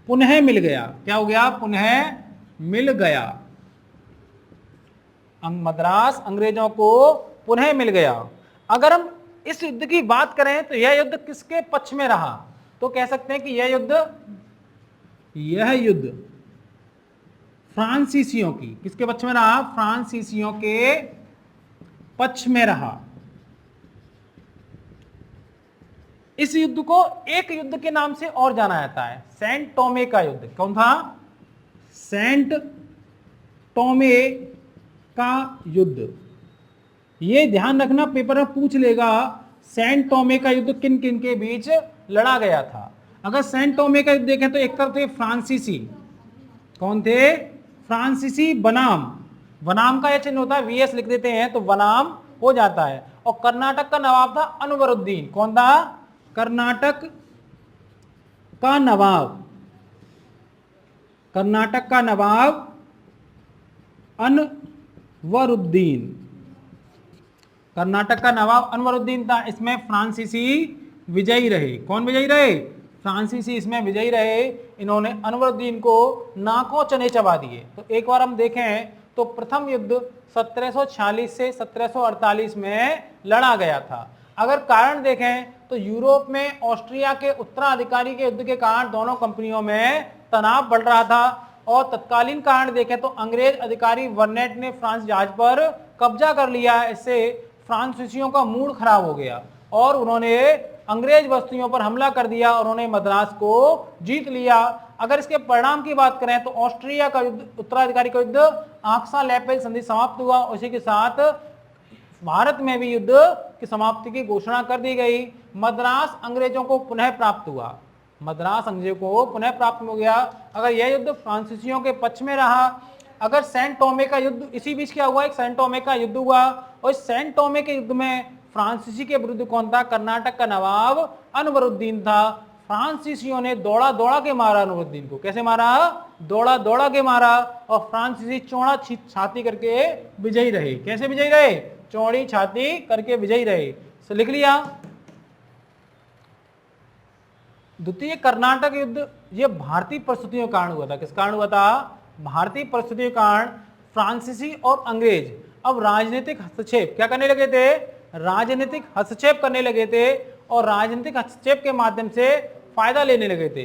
[SPEAKER 1] पुनः मिल गया। क्या हो गया, पुनः मिल गया। मद्रास अंग्रेजों को पुनः मिल गया। अगर हम इस युद्ध की बात करें तो यह युद्ध किसके पक्ष में रहा, तो कह सकते हैं कि यह युद्ध फ्रांसीसियों की, किसके पक्ष में रहा, फ्रांसीसियों के पक्ष में रहा। इस युद्ध को एक युद्ध के नाम से और जाना जाता है, सेंट टोमे का युद्ध। कौन था, सेंट टोमे का युद्ध। ये ध्यान रखना, पेपर में पूछ लेगा सेंट टोमे का युद्ध किन किन के बीच लड़ा गया था। अगर सेंट टोमे का युद्ध देखें तो एक तरफ थे फ्रांसीसी, कौन थे, फ्रांसीसी बनाम का यह चिन्ह होता है, वीएस लिख देते हैं तो बनाम हो जाता है। और कर्नाटक का नवाब था अनवरुद्दीन। कौन था, कर्नाटक का नवाब, कर्नाटक का नवाब अनवरुद्दीन, कर्नाटक का नवाब अनवरुद्दीन था। इसमें फ्रांसीसी विजयी रहे। कौन विजयी रहे, फ्रांसीसी इसमें विजयी रहे। इन्होंने अनवरुद्दीन को नाकों चने चबा दिए। तो एक बार हम देखें तो प्रथम युद्ध 1746 से 1748 में लड़ा गया था। अगर कारण देखें तो यूरोप में ऑस्ट्रिया के उत्तराधिकारी के युद्ध के कारण दोनों कंपनियों में तनाव बढ़ रहा था। और तत्कालीन कारण देखें तो अंग्रेज अधिकारी वर्नेट ने फ्रांस जहाज पर कब्जा कर लिया। इससे फ्रांसीसियों का मूड खराब हो गया और उन्होंने अंग्रेज बस्तियों पर हमला कर दिया और उन्होंने मद्रास को जीत लिया। अगर इसके परिणाम की बात करें तो ऑस्ट्रिया का युद्ध, उत्तराधिकारी का युद्ध आक्सा लैपेल संधि समाप्त हुआ। उसी के साथ भारत में भी युद्ध की समाप्ति की घोषणा कर दी गई। मद्रास अंग्रेजों को पुनः प्राप्त हुआ, मद्रास अंग्रेजों को पुनः प्राप्त हो गया। अगर यह युद्ध फ्रांसीसियों के पक्ष में रहा। अगर सेंट टोमे का युद्ध, इसी बीच क्या हुआ, एक सेंट टोमे का युद्ध हुआ और इस सेंट टोमे के युद्ध में फ्रांसीसी के विरुद्ध कौन था, कर्नाटक का नवाब अनवरुद्दीन था। फ्रांसीसियों ने दौड़ा दौड़ा के मारा अनवरुद्दीन को। कैसे मारा, दौड़ा दौड़ा के मारा। और फ्रांसीसी चौड़ा छाती करके विजयी रहे। कैसे विजयी रहे, चौड़ी छाती करके विजयी रहे। तो लिख लिया। द्वितीय कर्नाटक युद्ध ये भारतीय परिस्थितियों के कारण हुआ था। किस कारण हुआ था, भारतीय परिस्थितियों के कारण। फ्रांसीसी और अंग्रेज अब राजनीतिक हस्तक्षेप क्या करने लगे थे, राजनीतिक हस्तक्षेप करने लगे थे और राजनीतिक हस्तक्षेप के माध्यम से फायदा लेने लगे थे।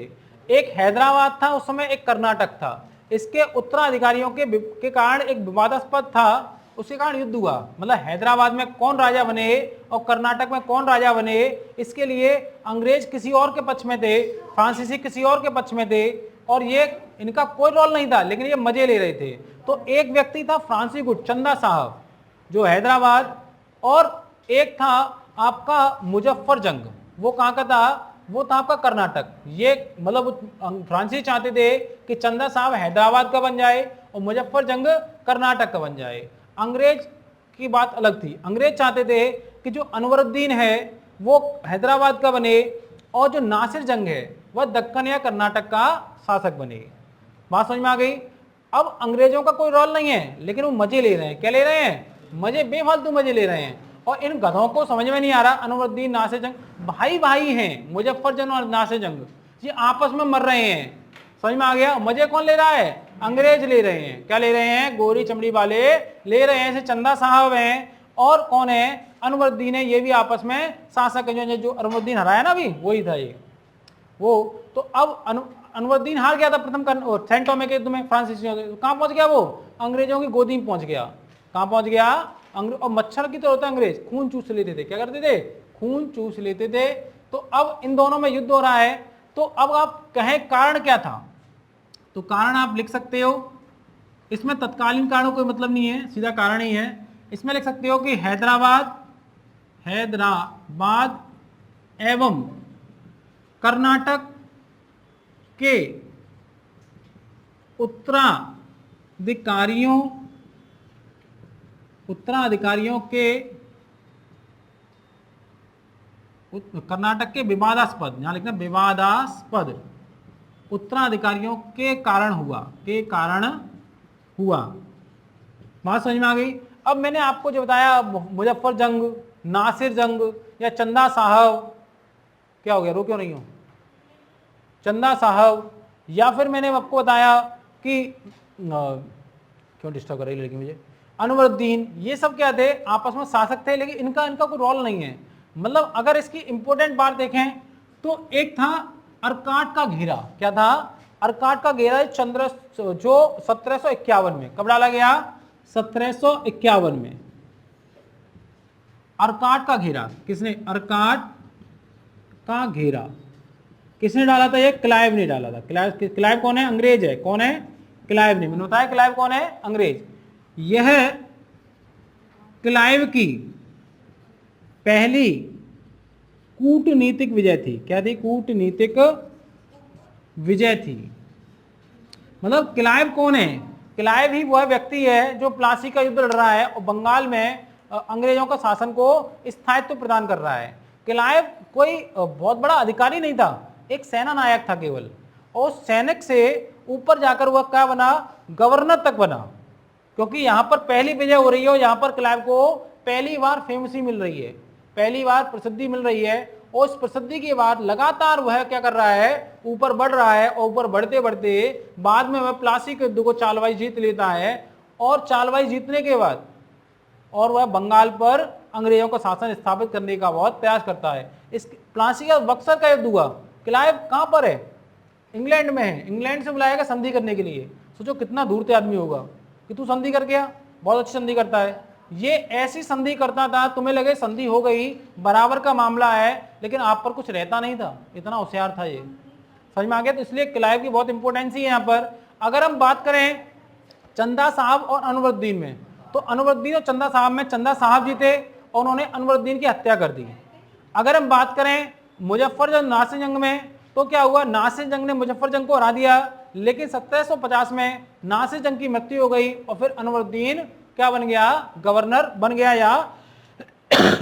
[SPEAKER 1] एक हैदराबाद था उस समय, एक कर्नाटक था। इसके उत्तराधिकारियों के कारण एक विवादास्पद था, उसके कारण युद्ध हुआ। मतलब हैदराबाद में कौन राजा बने और कर्नाटक में कौन राजा बने, इसके लिए अंग्रेज किसी और के पक्ष में थे, फ्रांसीसी किसी और के पक्ष में थे और ये इनका कोई रोल नहीं था, लेकिन ये मजे ले रहे थे। तो एक व्यक्ति था फ्रांसी गुट चंदा साहब जो हैदराबाद, और एक था आपका मुजफ्फर जंग, वो कहाँ का था, वो था आपका कर्नाटक। ये मतलब फ्रांसीसी चाहते थे कि चंदा साहब हैदराबाद का बन जाए और मुजफ्फर जंग कर्नाटक का बन जाए। अंग्रेज की बात अलग थी, अंग्रेज चाहते थे कि जो अनवरुद्दीन है वो हैदराबाद का बने और जो नासिर जंग है वह दक्कन या कर्नाटक का शासक बने। बात समझ में आ गई। अब अंग्रेजों का कोई रोल नहीं है, लेकिन वो मजे ले रहे हैं। क्या ले रहे हैं, मजे, बेफालतू मजे ले रहे हैं। और इन गधों को समझ में नहीं आ रहा, अनवरुद्दीन नासिर जंग भाई भाई हैं, मुजफ्फर जंग और नासिर जंग, ये आपस में मर रहे हैं, समझ में आ गया? मजे कौन ले रहा है? अंग्रेज ले रहे हैं। क्या ले रहे हैं? गोरी चमड़ी वाले ले रहे हैं। ऐसे चंदा साहब हैं और कौन है? अनवरुद्दीन है। ये भी आपस में शासक है। जो अनवरुद्दीन हराया ना अभी, वही था ये वो। तो अब अनवरुद्दीन हार गया था प्रथम सेंट टॉमे के युद्ध में फ्रांसीसियों से। कहां पहुंच गया वो? अंग्रेजों की गोदी में पहुंच गया। कहां पहुंच गया? और मच्छर की तरह होता है अंग्रेज, खून चूस लेते थे। क्या करते थे? खून चूस लेते थे। तो अब इन दोनों में युद्ध हो रहा है। तो अब आप कहें कारण क्या था? तो कारण आप लिख सकते हो, इसमें तत्कालीन कारणों कोई मतलब नहीं है, सीधा कारण ही है। इसमें लिख सकते हो कि हैदराबाद एवं कर्नाटक के उत्तराधिकारियों के कर्नाटक के विवादास्पद, यहां लिखना विवादास्पद उत्तराधिकारियों के कारण हुआ। बात समझ में आ गई? अब मैंने आपको जो बताया मुजफ्फर जंग, नासिर जंग या चंदा साहब, क्या हो गया? रो क्यों नहीं हो? चंदा साहब, या फिर मैंने आपको बताया कि क्यों डिस्टर्ब कर रही लड़की मुझे, अनवरुद्दीन, ये सब क्या थे? आपस में शासक थे, लेकिन इनका कोई रोल नहीं है। मतलब अगर इसकी इंपॉर्टेंट बात देखें तो एक था अर्काट का घेरा। क्या था? अर्काट का घेरा जो 1751 में, कब डाला गया? 1751 में। अर्काट का घेरा किसने? अर्काट का घेरा किसने डाला था? ये क्लाइव ने डाला था। क्लाइव कौन है? अंग्रेज है। कौन है? क्लाइव ने। मैंने बताया क्लाइव कौन है? अंग्रेज। यह क्लाइव की पहली कूटनीतिक विजय थी। क्या थी? कूटनीतिक विजय थी। मतलब क्लाइव कौन है? क्लाइव ही वह व्यक्ति है जो प्लासी का युद्ध लड़ रहा है और बंगाल में अंग्रेजों का शासन को स्थायित्व प्रदान कर रहा है। क्लाइव कोई बहुत बड़ा अधिकारी नहीं था, एक सेना नायक था केवल, और सैनिक से ऊपर जाकर वह क्या बना? गवर्नर तक बना। क्योंकि यहां पर पहली विजय हो रही है और यहां पर क्लाइव को पहली बार फेमसी मिल रही है, पहली बार प्रसिद्धि मिल रही है। और उस प्रसिद्धि के बाद लगातार वह क्या कर रहा है? ऊपर बढ़ रहा है। और ऊपर बढ़ते बढ़ते बाद में वह प्लासी के युद्ध को चालवाई जीत लेता है। और चालवाई जीतने के बाद और वह बंगाल पर अंग्रेजों का शासन स्थापित करने का बहुत प्रयास करता है। इस प्लासी का बक्सर का युद्ध हुआ। क्लाइव कहां पर है? इंग्लैंड में है। इंग्लैंड से बुलाएगा संधि करने के लिए। सोचो कितना दूर से आदमी होगा कि तू संधि कर गया, बहुत अच्छी संधि करता है। ये ऐसी संधि करता था, तुम्हें लगे संधि हो गई, बराबर का मामला है, लेकिन आप पर कुछ रहता नहीं था, इतना होशियार था ये। समझ में आ गया? तो इसलिए क्लाइव की बहुत इंपॉर्टेंस है यहाँ पर। अगर हम बात करें चंदा साहब और अनवरुद्दीन में, तो अनवरुद्दीन और चंदा साहब में चंदा साहब जीते और उन्होंने अनवरुद्दीन की हत्या कर दी। अगर हम बात करें मुजफ्फर जंग नासिर जंग में, तो क्या हुआ? नासिर जंग ने मुजफ्फर जंग को हरा दिया, लेकिन 1750 में नासिर जंग की मृत्यु हो गई और फिर अनवरुद्दीन क्या बन गया? गवर्नर बन गया या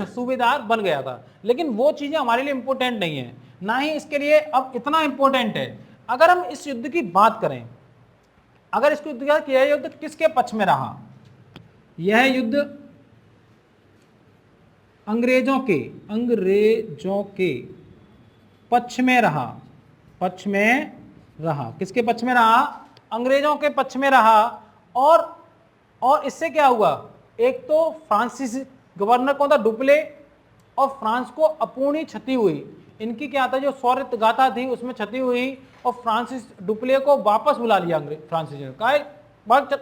[SPEAKER 1] सूबेदार बन गया था। लेकिन वो चीजें हमारे लिए इंपॉर्टेंट नहीं है, ना ही इसके लिए अब इतना इंपॉर्टेंट है। अगर हम इस युद्ध की बात करें, अगर इसको युद्ध किया, युद्ध किसके पक्ष में रहा? यह युद्ध अंग्रेजों के पक्ष में रहा। किसके पक्ष में रहा? अंग्रेजों के पक्ष में रहा। और इससे क्या हुआ? एक तो फ्रांसिस गवर्नर कौन था? डुप्ले, और फ्रांस को अपूर्णी क्षति हुई। इनकी क्या था? जो शौर्य गाथा थी उसमें क्षति हुई और फ्रांसिस डुप्ले को वापस बुला लिया अंग्रेज। फ्रांसिस ने कहा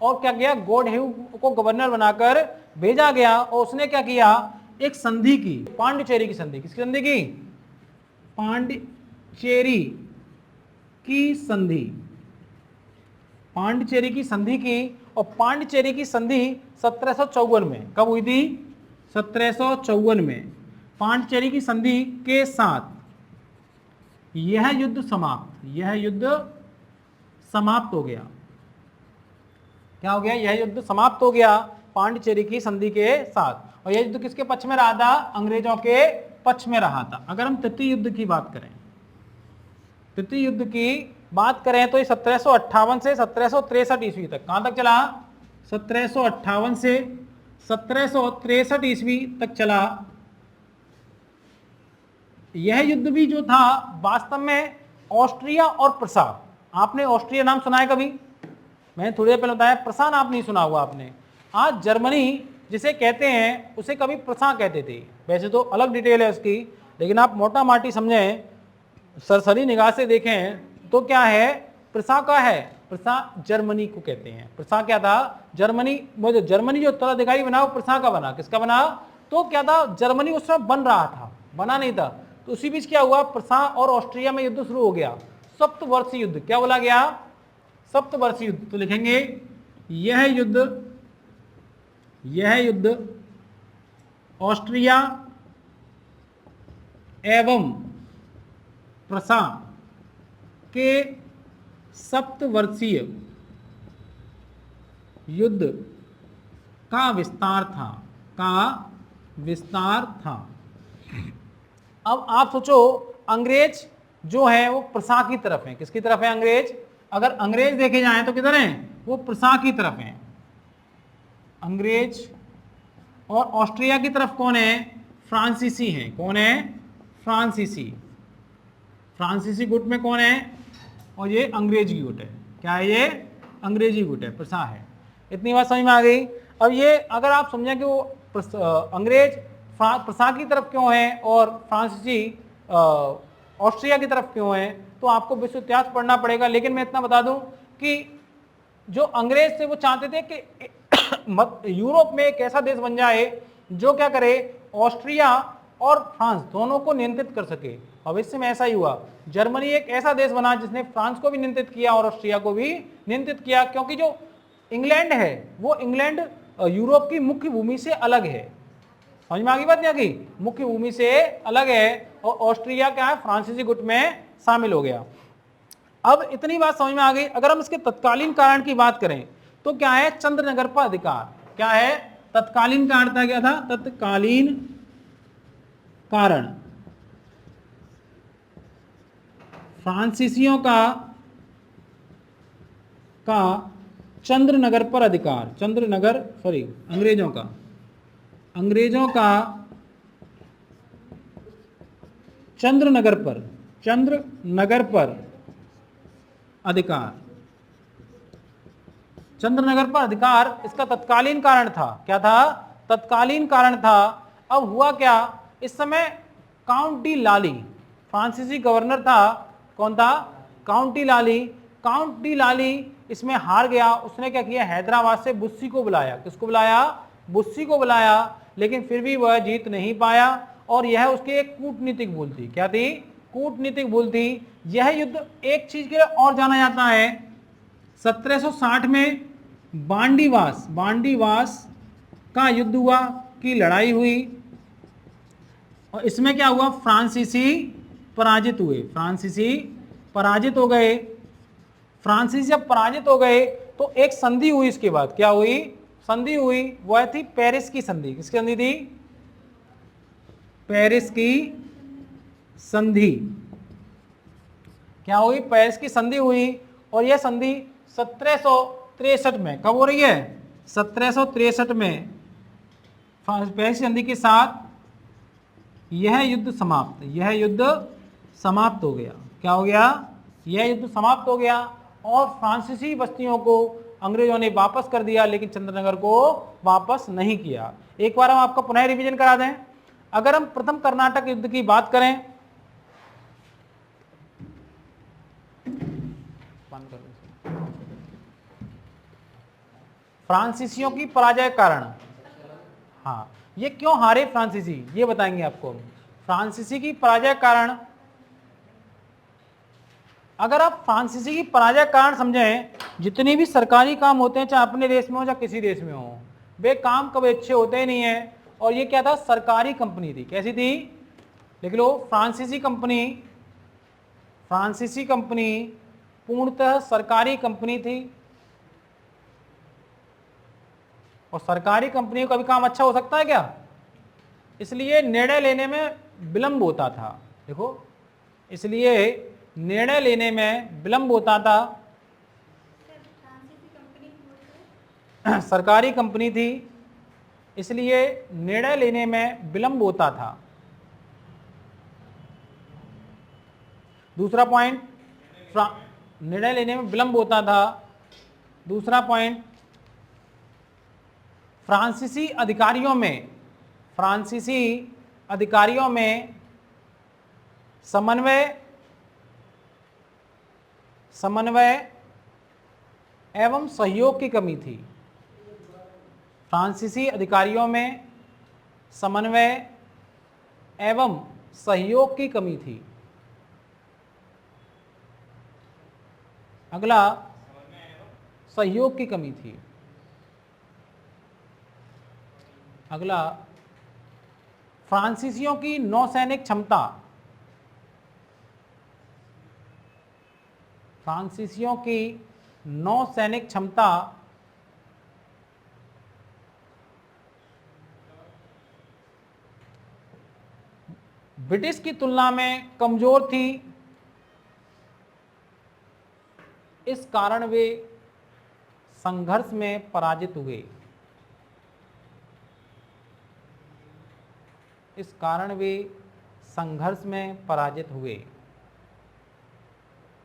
[SPEAKER 1] और क्या किया? गॉड ह्यू को गवर्नर बनाकर भेजा गया और उसने क्या किया? एक संधि की, पांडिचेरी की संधि। किसकी संधि की? पांडिचेरी की संधि की। और पांडिचेरी की संधि 1754 में। कब हुई थी? 1754 में। पांडिचेरी की संधि के साथ यह युद्ध समाप्त हो गया। क्या हो गया? यह युद्ध समाप्त हो गया पांडिचेरी की संधि के साथ। और यह युद्ध किसके पक्ष में रहा था? अंग्रेजों के पक्ष में रहा था। अगर हम तृतीय युद्ध की बात करें, तो ये 1758 से 1763 ईस्वी तक। कहां तक चला? 1758 से 1763 ईस्वी तक चला। यह युद्ध भी जो था वास्तव में ऑस्ट्रिया और प्रसा, आपने ऑस्ट्रिया नाम सुना है कभी? मैंने थोड़ी देर पहले बताया प्रसा नाम नहीं सुना हुआ आपने। आज जर्मनी जिसे कहते हैं उसे कभी प्रसा कहते थे। वैसे तो अलग डिटेल है उसकी, लेकिन आप मोटा माटी समझें, सरसरी निगाह से देखें तो क्या है, प्रसा का है, प्रसा जर्मनी को कहते हैं। प्रसा क्या था? जर्मनी, वो जो जर्मनी जो उत्तराधिकारी बना वो प्रसा का बना। किसका बना? तो क्या था, जर्मनी उस समय बन रहा था, बना नहीं था। तो उसी बीच क्या हुआ, प्रसा और ऑस्ट्रिया में युद्ध शुरू हो गया, सप्तवर्षीय युद्ध। क्या बोला गया? सप्तवर्षीय युद्ध। तो लिखेंगे यह युद्ध ऑस्ट्रिया एवं प्रसा के सप्तवर्षीय युद्ध का विस्तार था। अब आप सोचो, अंग्रेज जो है वो प्रसा की तरफ है। किसकी तरफ है अंग्रेज? अगर अंग्रेज देखे जाएं तो किधर हैं? वो प्रसा की तरफ हैं अंग्रेज। और ऑस्ट्रिया की तरफ कौन है? फ्रांसीसी हैं। कौन है? फ्रांसीसी। फ्रांसीसी गुट में कौन है? और ये अंग्रेजी गुट है। क्या है ये? अंग्रेजी गुट है, प्रसा है। इतनी बात समझ में आ गई। अब ये अगर आप समझें कि वो अंग्रेज प्रसा की तरफ क्यों है और फ्रांसीसी ऑस्ट्रिया की तरफ क्यों है, तो आपको विश्व इतिहास पढ़ना पड़ेगा। लेकिन मैं इतना बता दूं कि जो अंग्रेज थे वो चाहते थे कि यूरोप में एक ऐसा देश बन जाए जो क्या करे, ऑस्ट्रिया और फ्रांस दोनों को नियंत्रित कर सके। भविष्य में ऐसा ही हुआ। जर्मनी एक ऐसा देश बना जिसने फ्रांस को भी नियंत्रित किया और ऑस्ट्रिया को भी नियंत्रित किया, क्योंकि जो इंग्लैंड है वो इंग्लैंड यूरोप की मुख्य भूमि से अलग है। समझ में आ गई बात? नहीं आ गई? मुख्य भूमि से अलग है और ऑस्ट्रिया क्या है, फ्रांसीसी गुट में शामिल हो गया। अब इतनी बात समझ में आ गई। अगर हम इसके तत्कालीन कारण की बात करें तो क्या है? चंद्रनगर पर अधिकार। क्या है? तत्कालीन कारण था। क्या था? तत्कालीन कारण फ्रांसीसियों का चंद्रनगर पर अधिकार। अंग्रेजों का चंद्रनगर पर अधिकार। चंद्रनगर पर अधिकार इसका तत्कालीन कारण था। क्या था? तत्कालीन कारण था। अब हुआ क्या, इस समय काउंट डी लाली फ्रांसीसी गवर्नर था। कौन था? काउंट डी लाली इसमें हार गया। उसने क्या किया, हैदराबाद से बुस्सी को बुलाया। किसको बुलाया? बुस्सी को बुलाया। लेकिन फिर भी वह जीत नहीं पाया और यह उसकी एक कूटनीतिक भूल थी। क्या थी? कूटनीतिक भूल थी। यह युद्ध एक चीज के लिए और जाना जाता है, 1760 में बांडीवास का युद्ध हुआ, की लड़ाई हुई और इसमें क्या हुआ, फ्रांसीसी पराजित हुए। फ्रांसीसी जब पराजित हो गए तो एक संधि हुई। इसके बाद क्या हुई? संधि हुई, वह थी पेरिस की संधि। किसकी संधि थी? पेरिस की संधि। क्या हुई? पेरिस की संधि हुई। और यह संधि 1763 में, कब हो रही है? 1763 में पेरिस की संधि के साथ यह युद्ध समाप्त हो गया। क्या हो गया? यह युद्ध समाप्त हो गया और फ्रांसीसी बस्तियों को अंग्रेजों ने वापस कर दिया, लेकिन चंद्रनगर को वापस नहीं किया। एक बार हम आपका पुनः रिवीजन करा दें। अगर हम प्रथम कर्नाटक युद्ध की बात करें, फ्रांसीसियों की पराजय कारण, हाँ, ये क्यों हारे फ्रांसीसी, ये बताएंगे आपको। फ्रांसीसी की पराजय कारण, अगर आप फ्रांसीसी की पराजय कारण समझें, जितने भी सरकारी काम होते हैं, चाहे अपने देश में हो या किसी देश में हो, वे काम कभी अच्छे होते ही नहीं है। और ये क्या था? सरकारी कंपनी थी। कैसी थी? लिख लो, फ्रांसीसी कंपनी पूर्णतः सरकारी कंपनी थी और सरकारी कंपनियों का भी काम अच्छा हो सकता है क्या? इसलिए निर्णय लेने में विलंब होता था। देखो, इसलिए निर्णय लेने में विलंब होता था। सरकारी कंपनी थी, इसलिए निर्णय लेने में विलंब होता था। दूसरा पॉइंट, निर्णय लेने में विलंब होता था। दूसरा पॉइंट, फ्रांसीसी अधिकारियों में समन्वय एवं सहयोग की कमी थी। फ्रांसीसी अधिकारियों में समन्वय एवं सहयोग की कमी थी। अगला, सहयोग की कमी थी। अगला, फ्रांसीसियों की नौसैनिक क्षमता ब्रिटिश की तुलना में कमजोर थी। इस कारण वे संघर्ष में पराजित हुए।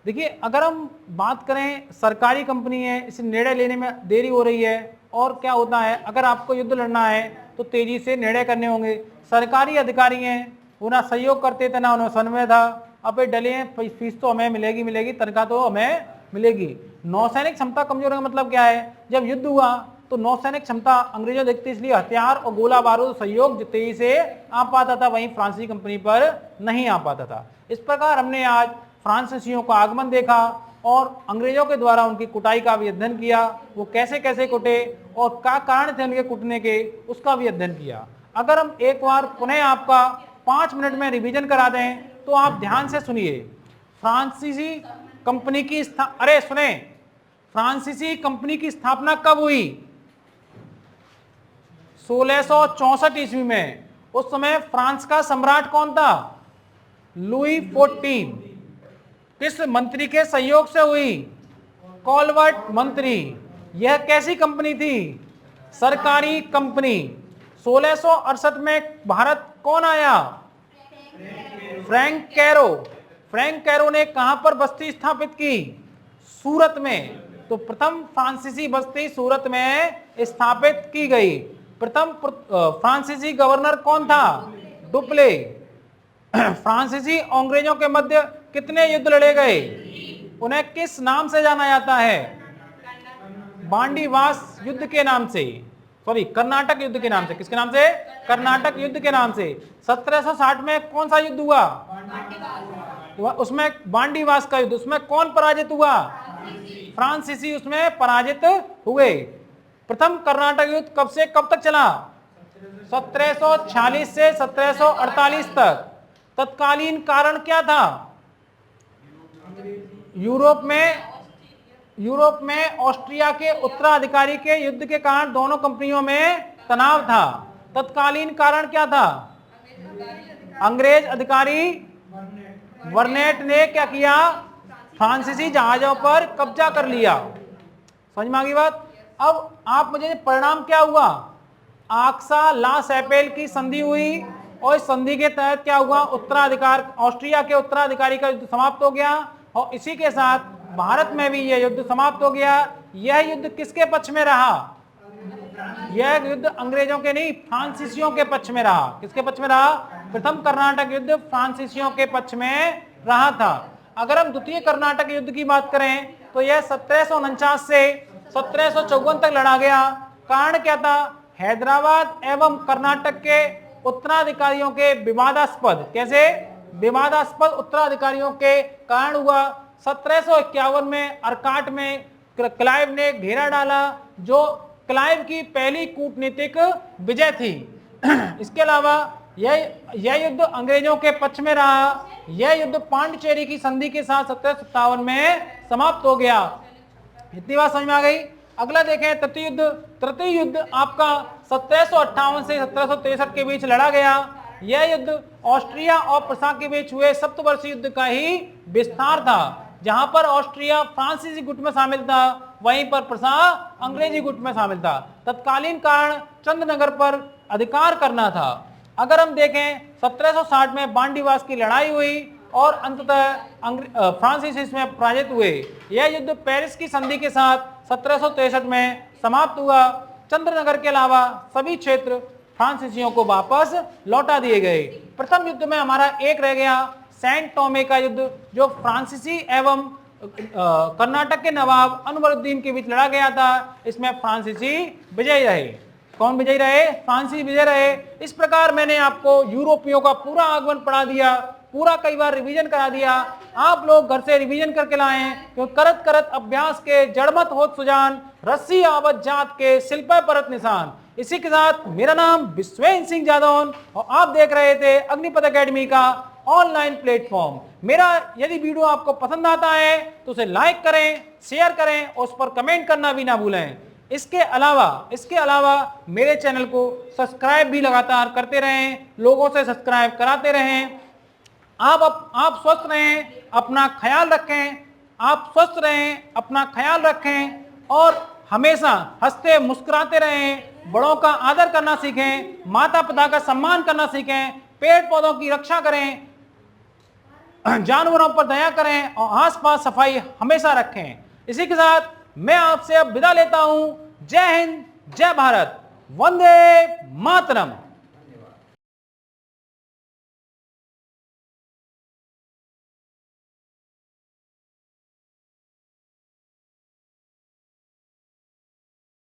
[SPEAKER 1] देखिए, अगर हम बात करें, सरकारी कंपनी है, इसे निर्णय लेने में देरी हो रही है, और क्या होता है, अगर आपको युद्ध लड़ना है तो तेजी से निर्णय करने होंगे। सरकारी अधिकारी हैं, वो ना सहयोग करते थे ना उन्हें समन्वय था। अब डले हैं, फीस तो हमें मिलेगी, तनख्वाह तो हमें मिलेगी। नौसैनिक क्षमता कमजोर का मतलब क्या है, जब युद्ध हुआ तो नौसैनिक क्षमता अंग्रेजों देखते, इसलिए हथियार और गोला बारूद सहयोग तेजी से आ पाता था, वहीं फ्रांसीसी कंपनी पर नहीं आ पाता था। इस प्रकार हमने आज फ्रांसीसियों का आगमन देखा और अंग्रेजों के द्वारा उनकी कुटाई का भी अध्ययन किया। वो कैसे कैसे कुटे और क्या कारण थे उनके कुटने के, उसका भी अध्ययन किया। अगर हम एक बार पुनः आपका 5 मिनट में रिवीजन करा दें तो आप ध्यान से सुनिए। फ्रांसीसी कंपनी की फ्रांसीसी कंपनी की स्थापना कब हुई? 1664 ईस्वी में। उस समय फ्रांस का सम्राट कौन था? लुई 14। किस मंत्री के सहयोग से हुई? कॉलवर्ट मंत्री। यह कैसी कंपनी थी? सरकारी कंपनी। 1668 में भारत कौन आया? फ्रैंक कैरो ने कहां पर बस्ती स्थापित की? सूरत में। तो प्रथम फ्रांसीसी बस्ती सूरत में स्थापित की गई। प्रथम फ्रांसीसी गवर्नर कौन था? डुप्ले। फ्रांसीसी अंग्रेजों के मध्य कितने युद्ध लड़े गए? उन्हें किस नाम से जाना जाता है? बांडीवास युद्ध के नाम से, कर्नाटक युद्ध के नाम से। किसके नाम से? कर्नाटक युद्ध के नाम से। 1760 में कौन सा युद्ध हुआ? उसमें बांडीवास का युद्ध। उसमें कौन पराजित हुआ? फ्रांसीसी उसमें पराजित हुए। प्रथम कर्नाटक युद्ध कब से कब तक चला? 1746 से 1748 तक। तत्कालीन कारण क्या था? यूरोप में ऑस्ट्रिया के उत्तराधिकारी के युद्ध के कारण दोनों कंपनियों में तनाव था। तत्कालीन कारण क्या था? अंग्रेज अधिकारी वर्नेट ने क्या किया? फ्रांसीसी जहाजों पर कब्जा कर लिया। समझ में आ गई बात? अब आप मुझे परिणाम क्या हुआ? आक्सा ला सैपेल की संधि हुई और इस संधि के तहत क्या हुआ? ऑस्ट्रिया के उत्तराधिकारी का युद्ध समाप्त हो गया और इसी के साथ भारत में भी यह युद्ध समाप्त हो गया। यह युद्ध किसके पक्ष में रहा? यह युद्ध अंग्रेजों के नहीं, फ्रांसीसियों के पक्ष में रहा। किसके पक्ष में रहा? प्रथम कर्नाटक युद्ध फ्रांसीसियों के पक्ष में रहा था। अगर हम द्वितीय कर्नाटक युद्ध की बात करें तो यह 1749 से 1754 तक लड़ा गया। कारण क्या था? हैदराबाद एवं कर्नाटक के उत्तराधिकारियों के विवादास्पद उत्तराधिकारियों के कारण हुआ। 1751 में अर्काट में क्लाइव ने घेरा डाला, जो क्लाइव की पहली कूटनीतिक विजय थी। इसके अलावा यह युद्ध अंग्रेजों के पक्ष में रहा। यह युद्ध पांडिचेरी की संधि के साथ 1757 में समाप्त हो गया। इतनी बात समझ में आ गई? अगला देखें, तृतीय युद्ध आपका 1758 से 1763 के बीच लड़ा गया। यह युद्ध ऑस्ट्रिया और प्रसा के बीच हुए सप्तवर्षीय युद्ध का ही विस्तार था। जहां पर ऑस्ट्रिया फ्रांसीसी गुट में शामिल था, वहीं पर प्रसा अंग्रेजी गुट में शामिल था। तत्कालीन कारण चंद्रनगर पर अधिकार करना था। अगर हम देखें 1760 में बांडीवास की लड़ाई हुई और अंततः फ्रांसीसी इसमें पराजित हुए। यह युद्ध पेरिस की संधि के साथ 1763 में समाप्त हुआ। चंद्रनगर के अलावा सभी क्षेत्र फ्रांसीसियों को वापस लौटा दिए गए। प्रथम युद्ध में हमारा एक रह गया सेंट टोमे का युद्ध, जो फ्रांसीसी एवं कर्नाटक के नवाब अनवरुद्दीन के बीच लड़ा गया था। इसमें फ्रांसीसी विजयी रहे। कौन विजयी रहे? फ्रांसीसी विजय रहे। इस प्रकार मैंने आपको यूरोपियों का पूरा आगमन पढ़ा दिया, पूरा कई बार रिवीजन करा दिया। आप लोग घर से रिवीजन करके लाएं, क्योंकि करत करत अभ्यास के जड़मत होत सुजान, रस्सी आवत जात के शिल्पा परत निशान। इसी के साथ मेरा नाम विश्वेंद्र सिंह जादौन और आप देख रहे थे अग्निपथ एकेडमी का ऑनलाइन प्लेटफॉर्म। मेरा यदि वीडियो आपको पसंद आता है तो उसे लाइक करें, शेयर करें और उस पर कमेंट करना भी ना भूलें। इसके अलावा मेरे चैनल को सब्सक्राइब भी लगातार करते रहें, लोगों से सब्सक्राइब कराते रहें। आप स्वस्थ रहें, अपना ख्याल रखें। आप स्वस्थ रहें, अपना ख्याल रखें और हमेशा हंसते मुस्कुराते रहें। बड़ों का आदर करना सीखें, माता पिता का सम्मान करना सीखें, पेड़ पौधों की रक्षा करें, जानवरों पर दया करें और आसपास सफाई हमेशा रखें। इसी के साथ मैं आपसे अब विदा लेता हूं। जय हिंद, जय भारत, वंदे मातरम।